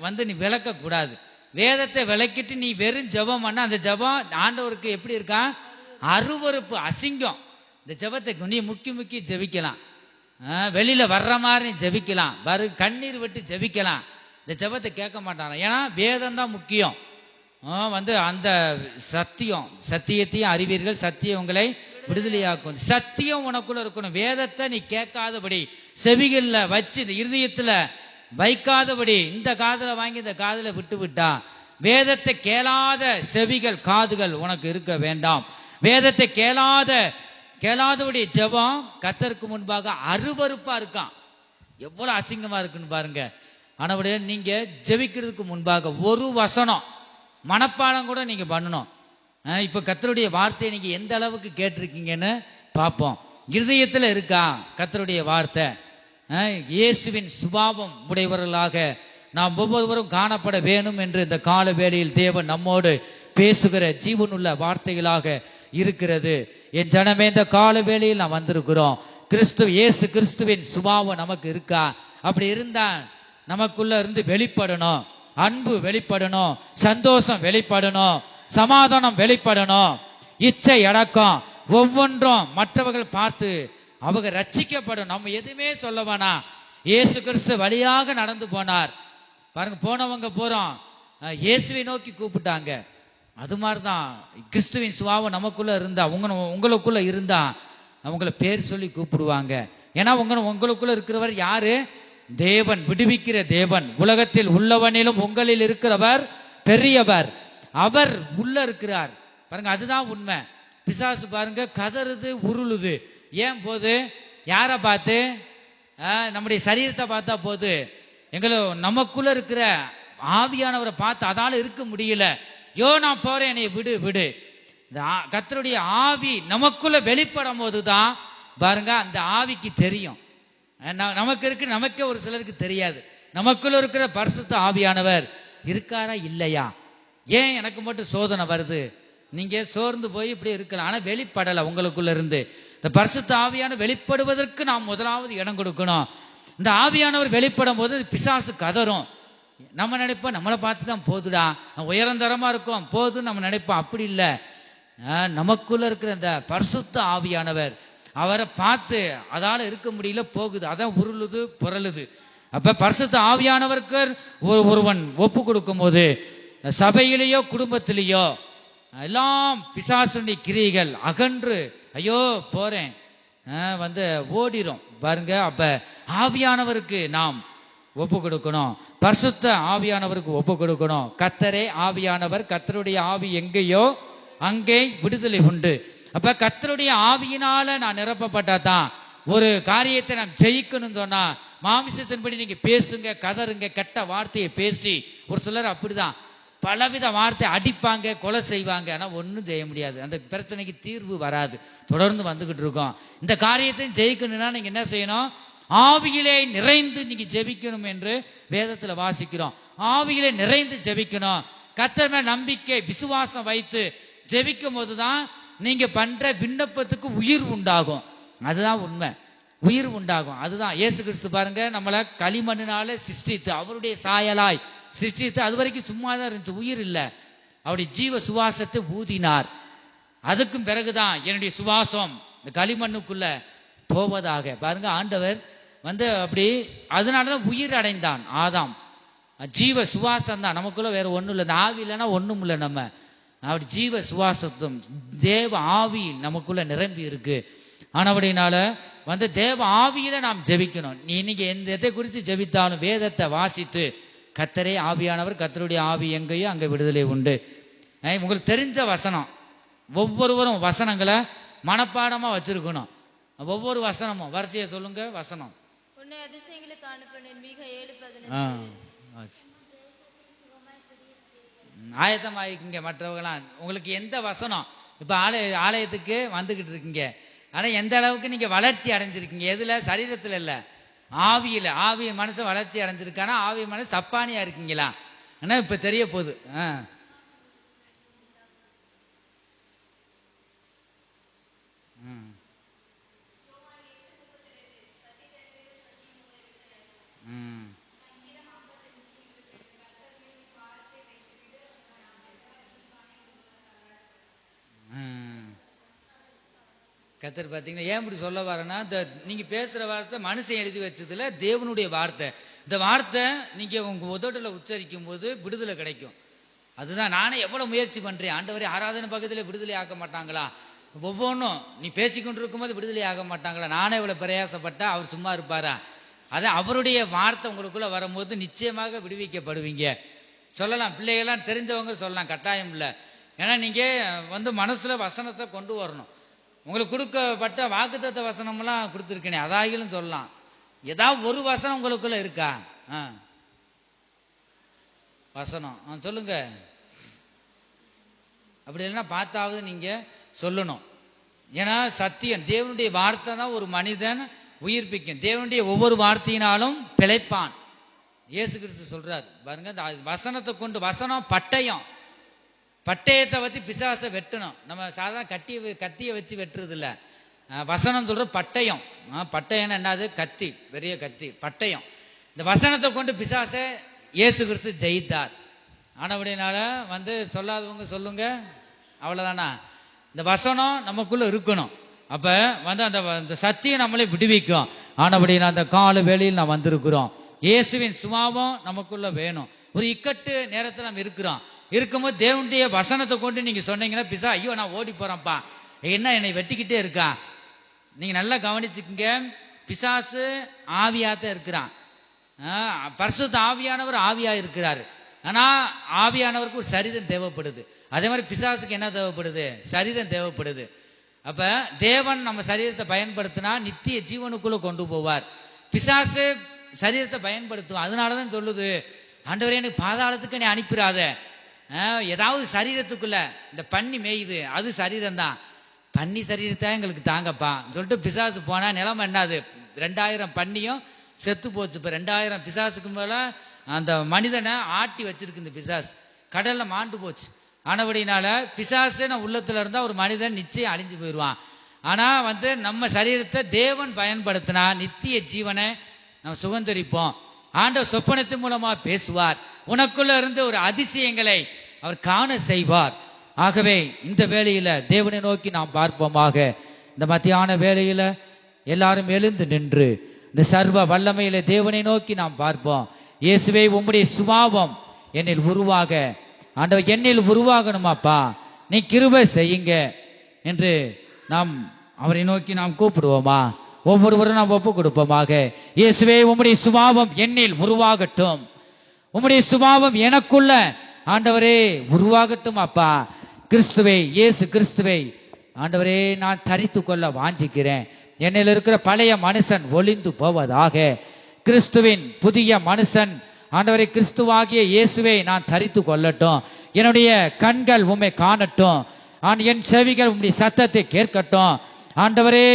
Speaker 1: வந்து நீ விளக்க கூடாது. வேதத்தை விளக்கிட்டு நீ வெறும் ஜெபம் பண்ண, அந்த ஜெபம் ஆண்டவருக்கு எப்படி இருக்கா, அருவருப்பு, அசிங்கம். இந்த ஜெபத்தை நீ முக்கி ஜெபிக்கலாம், வெளியில வர்ற மாதிரி ஜெபிக்கலாம், கண்ணீர் விட்டு ஜெபிக்கலாம். இந்த ஜெபத்தை கேட்க மாட்டாங்க. ஏன்னா வேதம் தான் முக்கியம். வந்து அந்த சத்தியத்தையும் அறிவீர்கள், சத்தியம் உங்களை விடுதலையாக்கும். சத்தியம் உனக்குள்ள இருக்கணும். வேதத்தை நீ கேட்காதபடி, செவிகள்ல வச்சு இந்த இருதயத்துல வைக்காதபடி, இந்த காதுல வாங்கி இந்த காதுல விட்டு விட்டா, வேதத்தை கேளாத செவிகள் காதுகள் உனக்கு இருக்க வேண்டாம். வேதத்தை கேளாதபடி ஜெபம் கர்த்தருக்கு முன்பாக அருவருப்பா இருக்கான். எவ்வளவு அசிங்கமா இருக்குன்னு பாருங்க. ஆனபடியே நீங்க ஜெபிக்கிறதுக்கு முன்பாக ஒரு வசனம் மனப்பாடம் கூட நீங்க பண்ணணும். இப்ப கர்த்தருடைய வார்த்தையை நீங்க எந்த அளவுக்கு கேட்டிருக்கீங்கன்னு பார்ப்போம். இருதயத்துல இருக்கா கர்த்தருடைய வார்த்தை? இயேசுவின் சுபாவம் உடையவர்களாக நாம் ஒவ்வொருவரும் காணப்பட வேணும் என்று இந்த கால வேளையில் தேவன் நம்மோடு பேசுகிற ஜீவனுள்ள வார்த்தைகளாக இருக்கிறது. என் ஜனமே, இந்த கால வேளையில் நாம் வந்திருக்கிறோம். இயேசு கிறிஸ்துவின் சுபாவம் நமக்கு இருக்கா? அப்படி இருந்தா நமக்குள்ள இருந்து வெளிப்படணும். அன்பு வெளிப்படணும், சந்தோஷம் வெளிப்படணும், சமாதானம் வெளிப்படணும், இச்சை அடக்கம் ஒவ்வொன்றும் மற்றவர்கள் பார்த்து அவங்க ரட்சிக்கப்படும். நம்ம எதுவுமே சொல்ல வேணாம். இயேசு கிறிஸ்து வழியாக நடந்து போனார் பாருங்க. போனவங்க போறோம், இயேசுவை நோக்கி கூப்பிட்டாங்க. அது மாதிரிதான் கிறிஸ்துவின் சுபாவம் நமக்குள்ள இருந்தா, உங்களுக்குள்ள இருந்தா அவங்கள பேர் சொல்லி கூப்பிடுவாங்க. ஏன்னா உங்களுக்குள்ள இருக்கிறவர் யாரு? தேவன், விடுவிக்கிற தேவன். உலகத்தில் உள்ளவனிலும் உங்களில் இருக்கிறவர் பெரியவர். அவர் உள்ள இருக்கிறார் பாருங்க. அதுதான் உண்மை. பிசாசு பாருங்க கதறுது, உருளுது. ஏன் போது? யார பார்த்து? நம்முடைய சரீரத்தை பார்த்தா போது. நமக்குள்ள இருக்கிற ஆவியானவரை பார்த்து அதால இருக்க முடியல. நான் போறேன், என்னை விடு விடு. கர்த்தருடைய ஆவி நமக்குள்ள வெளிப்படும் போதுதான் பாருங்க அந்த ஆவிக்கு தெரியும். நமக்கு இருக்கு, நமக்கே ஒரு சிலருக்கு தெரியாது. நமக்குள்ள இருக்கிற பரிசுத்த ஆவியானவர் இருக்காரா இல்லையா? ஏன் எனக்கு மட்டும் சோதனை வருது? நீங்க சோர்ந்து போய் இப்படி இருக்கலாம், ஆனா வெளிப்படல உங்களுக்குள்ள இருந்து. இந்த பரிசுத்த ஆவியான வெளிப்படுவதற்கு நாம் முதலாவது இடம் கொடுக்கணும். இந்த ஆவியானவர் வெளிப்படும் போது பிசாசு கதறும். நம்ம நினைப்போம் நம்மளை பார்த்துதான் போதுடா, உயரந்தரமா இருக்கும் போதுன்னு நம்ம நினைப்போம். அப்படி இல்லை. நமக்குள்ள இருக்கிற இந்த பரிசுத்த ஆவியானவர் அவரை பார்த்து அதால இருக்க முடியல, போகுது, அதான் உருளுது புரளுது. அப்ப பரிசுத்த ஆவியானவருக்கு ஒருவன் ஒப்பு கொடுக்கும் போது சபையிலேயோ குடும்பத்திலேயோ எல்லாம் பிசாசுடைய கிரியைகள் அகன்று ஐயோ போறேன் வந்து ஓடிரும் பாருங்க. அப்ப ஆவியானவருக்கு நாம் ஒப்பு கொடுக்கணும், பரிசுத்த ஆவியானவருக்கு ஒப்பு கொடுக்கணும். கர்த்தரே ஆவியானவர், கர்த்தருடைய ஆவி எங்கேயோ அங்கே விடுதலை உண்டு. அப்ப கர்த்தருடைய ஆவியினால நான் நிரப்பப்பட்டாதான் ஒரு காரியத்தை நாம் ஜெயிக்கணும்னு சொன்னா, மாமிசத்தின்படி நீங்க பேசுங்க, கதறுங்க, கெட்ட வார்த்தையை பேசி, ஒரு சிலர் அப்படிதான் பலவித வார்த்தை அடிப்பாங்க, கொலை செய்வாங்க, ஆனா ஒன்னும் செய்ய முடியாது. அந்த பிரச்சனைக்கு தீர்வு வராது, தொடர்ந்து வந்துகிட்டு இருக்கோம். இந்த காரியத்தையும் ஜெயிக்கணும்னா நீங்க என்ன செய்யணும்? ஆவியிலே நிறைந்து நீங்க ஜெபிக்கணும் என்று வேதத்துல வாசிக்கிறோம். ஆவியிலே நிறைந்து ஜெபிக்கணும். கர்த்தர் மேல் நம்பிக்கை விசுவாசம் வைத்து ஜெபிக்கும் போதுதான் நீங்க பண்ற விண்ணப்பத்துக்கு உயிர் உண்டாகும். அதுதான் உண்மை, உயிர் உண்டாகும். அதுதான் இயேசு கிறிஸ்து பாருங்க, நம்மள களிமண்ணினால சிருஷ்டித்து அவருடைய சாயலாய் சிருஷ்டித்து, அது வரைக்கும் சும்மாதான் இருந்துச்சு, உயிர் இல்லை. அவருடைய ஜீவ சுவாசத்தை ஊதினார். அதுக்கும் பிறகுதான் என்னுடைய சுவாசம் இந்த களிமண்ணுக்குள்ள போவதாக பாருங்க. ஆண்டவர் வந்து அப்படி அதனாலதான் உயிர் அடைந்தான் ஆதாம். ஜீவ சுவாசம் தான் நமக்குள்ள, வேற ஒண்ணும் இல்லை. இந்த ஆவி இல்லைன்னா ஒண்ணும் இல்லை. நம்ம அப்படி ஜீவ சுவாசத்தும் தேவ ஆவி நமக்குள்ள நிரம்பி இருக்கு. ஆனபடினால வந்து தேவ ஆவியில நாம் ஜெபிக்கணும். நீ இன்னைக்கு எதை குறித்து ஜெபித்தாலும் வேதத்தை வாசித்து, கர்த்தரே ஆவியானவர், கர்த்தருடைய ஆவி எங்கேயோ அங்க விடுதலை உண்டு. உங்களுக்கு தெரிஞ்ச வசனம், ஒவ்வொருவரும் வசனங்களை மனப்பாடமா வச்சிருக்கணும். ஒவ்வொரு வசனமும் வரிசையை சொல்லுங்க. வசனம் ஆயத்தமாயிக்குங்க. மற்றவங்களாம் உங்களுக்கு எந்த வசனம் இப்ப ஆலயத்துக்கு வந்துகிட்டு இருக்கீங்க, ஆனா எந்த அளவுக்கு நீங்க வளர்ச்சி அடைஞ்சிருக்கீங்க? எதுல? சரீரத்துல இல்ல, ஆவியில. ஆவி மனசு வளர்ச்சி அடைஞ்சிருக்கானா? ஆவி மனசு சப்பானியா இருக்கீங்களா? ஆனா இப்ப தெரிய போகுது. கர்த்தர் பாத்தீங்கன்னா ஏன் இப்படி சொல்ல வரேன்னா, நீங்க பேசுற வார்த்தை மனுஷன் எழுதி வச்சதுல தேவனுடைய வார்த்தை. இந்த வார்த்தை நீங்க உங்க உதடுல உச்சரிக்கும் போது விடுதலை கிடைக்கும். அதுதான் நானே எவ்வளவு முயற்சி பண்றேன். ஆண்டவரே ஆராதனை பக்கத்துல விடுதலை ஆக்க மாட்டாங்களா, ஒவ்வொன்றும் நீ பேசிக்கொண்டு இருக்கும்போது விடுதலை ஆக மாட்டாங்களா, நானே இவ்வளவு பிரயாசப்பட்டா அவர் சும்மா இருப்பாரா? அது அவருடைய வார்த்தை உங்களுக்குள்ள வரும்போது நிச்சயமாக விடுவிக்கப்படுவீங்க. சொல்லலாம், பிள்ளைகள்லாம் தெரிஞ்சவங்க சொல்லலாம், கட்டாயம் இல்லை. ஏன்னா நீங்க மனசுல வசனத்தை கொண்டு வரணும். உங்களுக்கு கொடுக்கப்பட்ட வாக்குத்தத்த வசனம் எல்லாம் கொடுத்துருக்கேனே, அதாகிலும் சொல்லலாம். ஏதாவது ஒரு வசனம் உங்களுக்குள்ள இருக்கா? வசனம் சொல்லுங்க. அப்படி இல்லைன்னா பார்த்தாவது நீங்க சொல்லணும். ஏன்னா சத்தியம், தேவனுடைய வார்த்தை தான் ஒரு மனிதன் உயிர்ப்பிக்கும். தேவனுடைய ஒவ்வொரு வார்த்தையினாலும் பிழைப்பான். இயேசு கிறிஸ்து சொல்றாரு பாருங்க, வசனத்தை கொண்டு, வசனம் பட்டயம், பட்டயத்தை வச்சு பிசாசை வெட்டணும். நம்ம சாதாரண கத்தியை வச்சு வெட்டுறது இல்ல. வசனம் சொல்ற பட்டயம். பட்டயம் என்னது? கத்தி, பெரிய கத்தி, பட்டயம். இந்த வசனத்தை கொண்டு பிசாசை இயேசு கிறிஸ்து ஜெயித்தார். ஆனபடினால சொல்லாதவங்க சொல்லுங்க, அவ்வளவுதானா? இந்த வசனம் நமக்குள்ள இருக்கணும். அப்ப அந்த சத்தியம் நம்மளை விடுவிக்கும். ஆனபடினா அந்த கால வேளையில் நாம் வந்திருக்கிறோம். இயேசுவின் சுபாவம் நமக்குள்ள வேணும். ஒரு இக்கட்டு நேரத்தில் நம்ம இருக்கும்போது தேவனுடைய வசனத்தை கொண்டு நீங்க சொன்னீங்கன்னா பிசா, ஐயோ நான் ஓடி போறேன்ப்பா, என்ன என்னை வெட்டிக்கிட்டே இருக்கா. நீங்க நல்லா கவனிச்சுக்குங்க, பிசாசு ஆவியாத்தான் இருக்கிறான். பரிசுத்த ஆவியானவர் ஆவியா இருக்கிறாரு. ஆனா ஆவியானவருக்கு ஒரு சரீரம் தேவைப்படுது. அதே மாதிரி பிசாசுக்கு என்ன தேவைப்படுது? சரீரம் தேவைப்படுது. அப்ப தேவன் நம்ம சரீரத்தை பயன்படுத்தினா நித்திய ஜீவனுக்குள்ள கொண்டு போவார். பிசாசு சரீரத்தை பயன்படுத்தும். அதனாலதான் சொல்லுது, ஆண்டவரே எனக்கு பாதாளத்துக்கு நீ அனுப்பிடாத. ஏதாவது சரீரத்துக்குள்ள இந்த பன்னி மேயுது, அது சரீரம் தான், பன்னி சரீரத்தை எங்களுக்கு தாங்கப்பா சொல்லிட்டு பிசாசு போனா நிலைமை என்னது? 2000 பன்னியும் செத்து போச்சு. இப்ப 2000 பிசாசுக்கு மேல அந்த மனிதனை ஆட்டி வச்சிருக்கு இந்த பிசாசு. கடல்ல மாண்டு போச்சு. ஆனபடினால பிசாசு நம்ம உள்ளத்துல இருந்தா ஒரு மனிதன் நிச்சயம் அழிஞ்சு போயிடுவான். ஆனா நம்ம சரீரத்தை தேவன் பயன்படுத்தினா நித்திய ஜீவனை நம்ம சுகந்தரிப்போம். ஆண்டவர் சொப்பனத்தின் மூலமா பேசுவார். உனக்குள்ள இருந்து ஒரு அதிசயங்களை அவர் காண செய்வார். ஆகவே இந்த வேளையில தேவனை நோக்கி நாம் பார்ப்போமாக. இந்த மத்தியான வேளையில எல்லாரும் எழுந்து நின்று இந்த சர்வ வல்லமையில தேவனை நோக்கி நாம் பார்ப்போம். இயேசுவே, உம்முடைய சுபாவம் என்னில் உருவாக, ஆண்டவர் என்னில் உருவாகணுமாப்பா, நீ கிருபை செய்யுங்க என்று நாம் அவரை நோக்கி நாம் கூப்பிடுவோமா? ஒவ்வொருவரும் நாம் ஒப்பு கொடுப்போமாக. இயேசுவே, உம்முடைய சுபாவம் என்னில் உருவாகட்டும். உம்முடைய சுபாவம் எனக்குள்ள ஆண்டவரே உருவாகட்டும் அப்பா. கிறிஸ்துவை, இயேசு கிறிஸ்துவை ஆண்டவரே நான் தரித்து கொள்ள வாஞ்சிக்கிறேன். என்னில் இருக்கிற பழைய மனுஷன் ஒளிந்து போவதாக. கிறிஸ்துவின் புதிய மனுஷன் ஆண்டவரே கிறிஸ்துவாகிய இயேசுவை நான் தரித்து கொள்ளட்டும். என்னுடைய கண்கள் உம்மை காணட்டும். என் செவிகள் உம்முடைய சத்தத்தை கேட்கட்டும். ஆண்டவரே,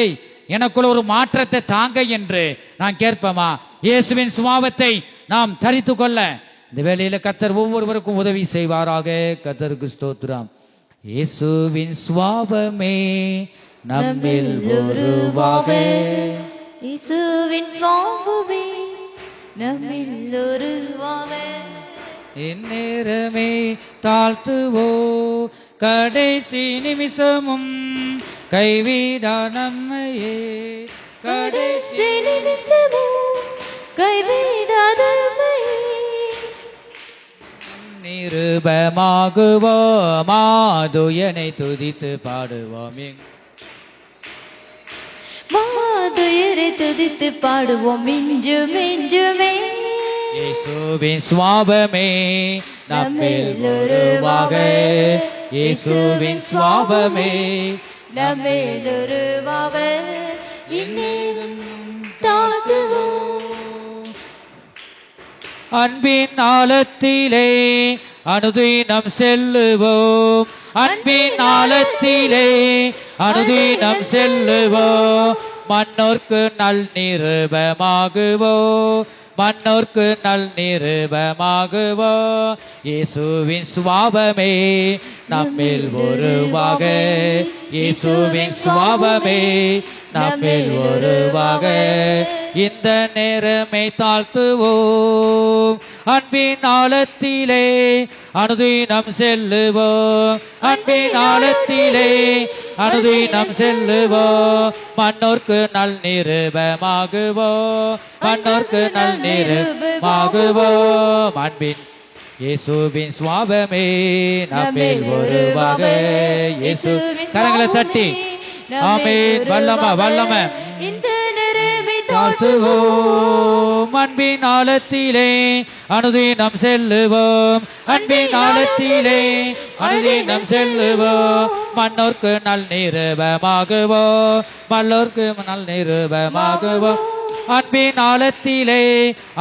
Speaker 1: எனக்குள்ள ஒரு மாற்றத்தை தாங்க என்று நான் கேட்போமா? இயேசுவின் சுபாவத்தை நாம் தரித்து கொள்ள இந்த வேளையில கர்த்தர் ஒவ்வொருவருக்கும் உதவி செய்வாராக. கர்த்தருக்கு ஸ்தோத்திரம். இயேசுவின் சுபாவமே நம்மில் உருவாக,
Speaker 2: இயேசுவின் சுபாவமே நம்மில் உருவாக,
Speaker 1: இந்நேரமே தாழ்த்துவோ கடைசி நிமிஷமும் கைவிடா நம்மையே,
Speaker 2: கடைசி நிமிஷமும் கைவிடாத
Speaker 1: நிருபமாகுவோம், மாதுயனை துதித்து பாடுவோம்,
Speaker 2: மாதுயரை துதித்து பாடுவோம் மிஞ்சும் மிஞ்சுமே.
Speaker 1: இயேசுவின் சுபாவமே நம்மில் உருவாக, இயேசுவின் சுபாவமே
Speaker 2: நம்மில் உருவாக, இன்னும் தாழ்த்துவோம்.
Speaker 1: அன்பின் ஆழத்திலே அனுதினம் செல்லுவோம், அன்பின் ஆழத்திலே அனுதினம் செல்லுவோம், மன்னோர்க்கு நல் நிருபமாகுவோம், மன்னோர்க்கு நல் நிருபமாகுவோம். இயேசுவின் சுபாவமே நம்மில் உருவாக, இயேசுவின் சுபாவமே நம்மில் உருவாக, இந்த நேரமே தாழ்த்துவோம், அன்பின் ஆழத்திலே அனுதினம் செல்லுவோம், அன்பின் ஆழத்திலே அனுதினம் செல்லுவோம், மன்னோர்க்கு நல் நிருபமாகுவோம், மன்னோர்க்கு நல் நிருபமாகுவோம். அன்பின் இயேசுவின் சுவாபமே நம்மில் உருவாக. இயேசு கரங்களை தட்டி ஆமென். வல்லமை வல்லமை
Speaker 2: இந்த நிறமை
Speaker 1: தாழ்த்துவோம். அன்பின் ஆழத்திலே அனுதினம் செல்லுவோம். அன்பின் ஆழத்திலே அனுதினம் செல்லுவோம். மன்னோர்க்கு நல் நிருபமாகுவோம். மல்லோர்க்கு நல் நிருபமாகுவோம். அன்பின் ஆழத்திலே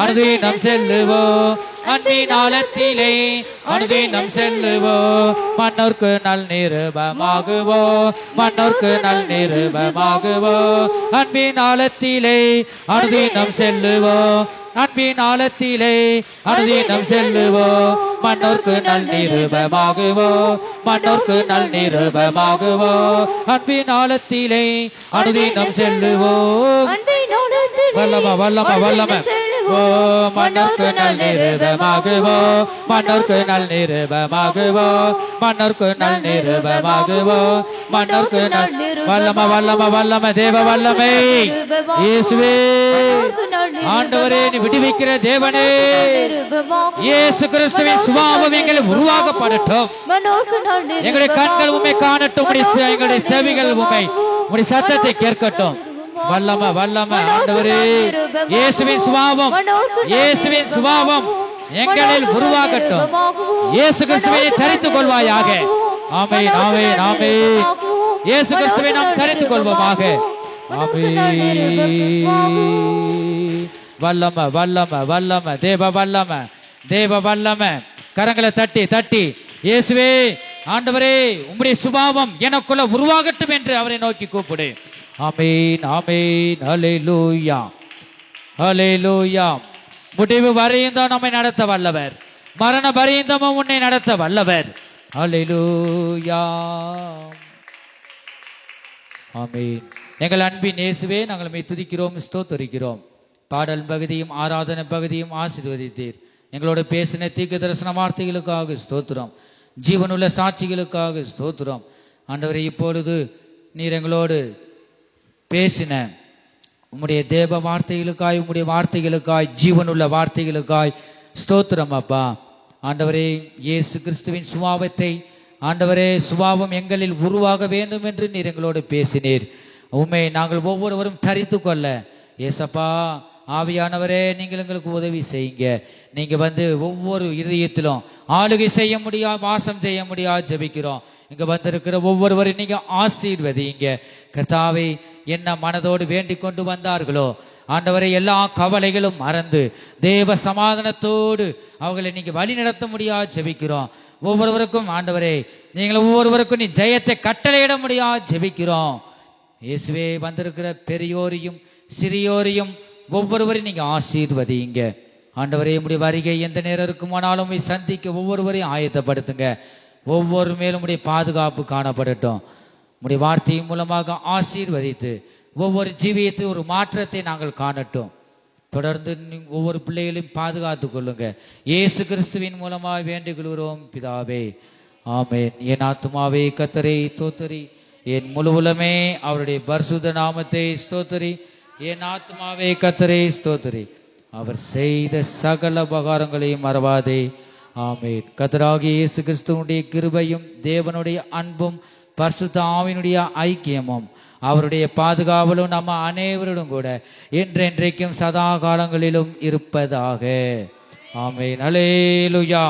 Speaker 1: அனுதினம் செல்லுவோம். அன்பின் ஆழத்திலே அனுதினம் செல்லுவோம். மன்னோர்க்கு நல் நிருபமாகுவோம். மன்னோர்க்கு நல் நிருபமாகுவோம். அன்பின் ஆழத்திலே அனுதினம் செல்லுவோம். அன்பின் ஆழத்திலே அனுதினம் செல்லுவோம். மன்னோர்க்கு நல் நிருபமாகுவோம். மன்னோர்க்கு நல் நிருபமாகுவோம். அன்பின் ஆழத்திலே அனுதினம் செல்லுவோம். வல்லமை வல்லமை வல்லமை ஓ மன்னோர்க்கு நல் நிருபமாகுவோம். மன்னோர்க்கு நல் நிருபமாகுவோம். மன்னோர்க்கு நல் நிருபமாகுவோம். மன்னோர்க்கு நல் வல்லமை வல்லமை வல்லமை தேவ வல்லமை இயேசுவே ஆண்டவரே நீ விடுவிக்கிற தேவனே இயேசு கிறிஸ்துவின் சுபாவம் எங்களை உருவாக்கப்படட்டும். எங்களுடைய கண்கள் உண்மை காணட்டும். எங்களுடைய செவிகள் உண்மை உடைய சத்தத்தை கேட்கட்டும். வல்லமை வல்லமை ஆண்டவரே இயேசுவின் சுபாவம் இயேசுவின் சுபாவம் எங்களில் உருவாகட்டும். இயேசு கிறிஸ்துவை தரித்துக் கொள்வாயாக. ஆமென் ஆமென் ஆமென். இயேசு கிறிஸ்துவை நாம் தரித்துக் கொள்வோமாக. வல்லமை வல்லமை வல்லமை தேவ வல்லமை தேவ வல்லமை. கரங்களை தட்டி தட்டி இயேசுவே ஆண்டவரே உம்முடைய சுபாவம் எனக்குள்ள உருவாகட்டும் என்று அவரை நோக்கி கூப்பிடு. ஆமென் ஆமென். ஹல்லேலூயா ஹல்லேலூயா. முடிவு வரையும் நம்மை நடத்த வல்லவர். மரண பரியந்தமும் உன்னை நடத்த வல்லவர். ஹல்லேலூயா ஆமென். எங்கள் அன்பின் இயேசுவே நாங்கள் உம்மை துதிக்கிறோம் ஸ்தோத்திரிக்கிறோம். பாடல் பகுதியும் ஆராதனை பகுதியும் ஆசீர்வதித்தீர். எங்களோட பேசின தீர்க்க தரிசன வார்த்தைகளுக்காக ஸ்தோத்திரம். ஜீவனுள்ள சாட்சிகளுக்காக ஸ்தோத்திரம். ஆண்டவரே இப்பொழுது நீர் எங்களோடு பேசின உம்முடைய தேவ வார்த்தைகளுக்காய் உம்முடைய வார்த்தைகளுக்காய் ஜீவனுள்ள வார்த்தைகளுக்காய் ஸ்தோத்திரம் அப்பா. ஆண்டவரே இயேசு கிறிஸ்துவின் சுபாவத்தை ஆண்டவரே சுபாவம் எங்களில் உருவாக வேண்டும் என்று நீர் எங்களோடு பேசினீர். உண்மை நாங்கள் ஒவ்வொருவரும் தரித்து கொள்ள ஏசப்பா ஆவியானவரே நீங்கள் எங்களுக்கு உதவி செய்யுங்க. நீங்க வந்து ஒவ்வொரு இதயத்திலும் ஆளுகை செய்ய முடியா வாசம் செய்ய முடியா ஜெபிக்கிறோம். இங்க வந்திருக்கிற ஒவ்வொருவரையும் நீங்க ஆசீர்வதிங்க கர்த்தாவே. என்ன மனதோடு வேண்டிக் கொண்டு வந்தார்களோ ஆண்டவரை எல்லா கவலைகளும் மறந்து தேவ சமாதானத்தோடு அவங்களை நீங்க வழி நடத்த முடியா ஜெபிக்கிறோம். ஒவ்வொருவருக்கும் ஆண்டவரே நீங்கள் ஒவ்வொருவருக்கும் நீ ஜெயத்தை கட்டளையிட முடியா ஜெபிக்கிறோம். இயேசுவே வந்திருக்கிற பெரியோரையும் சிறியோரையும் ஒவ்வொருவரையும் நீங்க ஆசீர்வதிங்க ஆண்டவரே. உடைய வருகை எந்த நேரம் இருக்குமானாலும் சந்திக்க ஒவ்வொருவரையும் ஆயத்தப்படுத்துங்க. ஒவ்வொரு மேலும் உடைய பாதுகாப்பு காணப்படட்டும். உடைய வார்த்தையின் மூலமாக ஆசீர்வதித்து ஒவ்வொரு ஜீவியத்தை ஒரு மாற்றத்தை நாங்கள் காணட்டும். தொடர்ந்து ஒவ்வொரு பிள்ளைகளையும் பாதுகாத்துக் கொள்ளுங்க. இயேசு கிறிஸ்துவின் மூலமாக வேண்டிக் கொள்கிறோம் பிதாவே ஆமென். என் ஆத்துமாவே கர்த்தரை ஸ்தோத்திரி. என் முழு உலமே அவருடைய பரிசுத்த நாமத்தை ஸ்தோத்திரி. என் ஆத்துமாவே கர்த்தரை ஸ்தோத்திரி. அவர் செய்த சகல உபகாரங்களையும் மறவாதே ஆமென். கர்த்தராகிய இயேசு கிறிஸ்துவனுடைய கிருபையும் தேவனுடைய அன்பும் பரிசுத்த ஆவியினுடைய ஐக்கியமும் அவருடைய பாதுகாவலும் நம்ம அனைவரிடம் கூட என்றென்றைக்கும் சதா காலங்களிலும் இருப்பதாக ஆமென். அல்லேலூயா.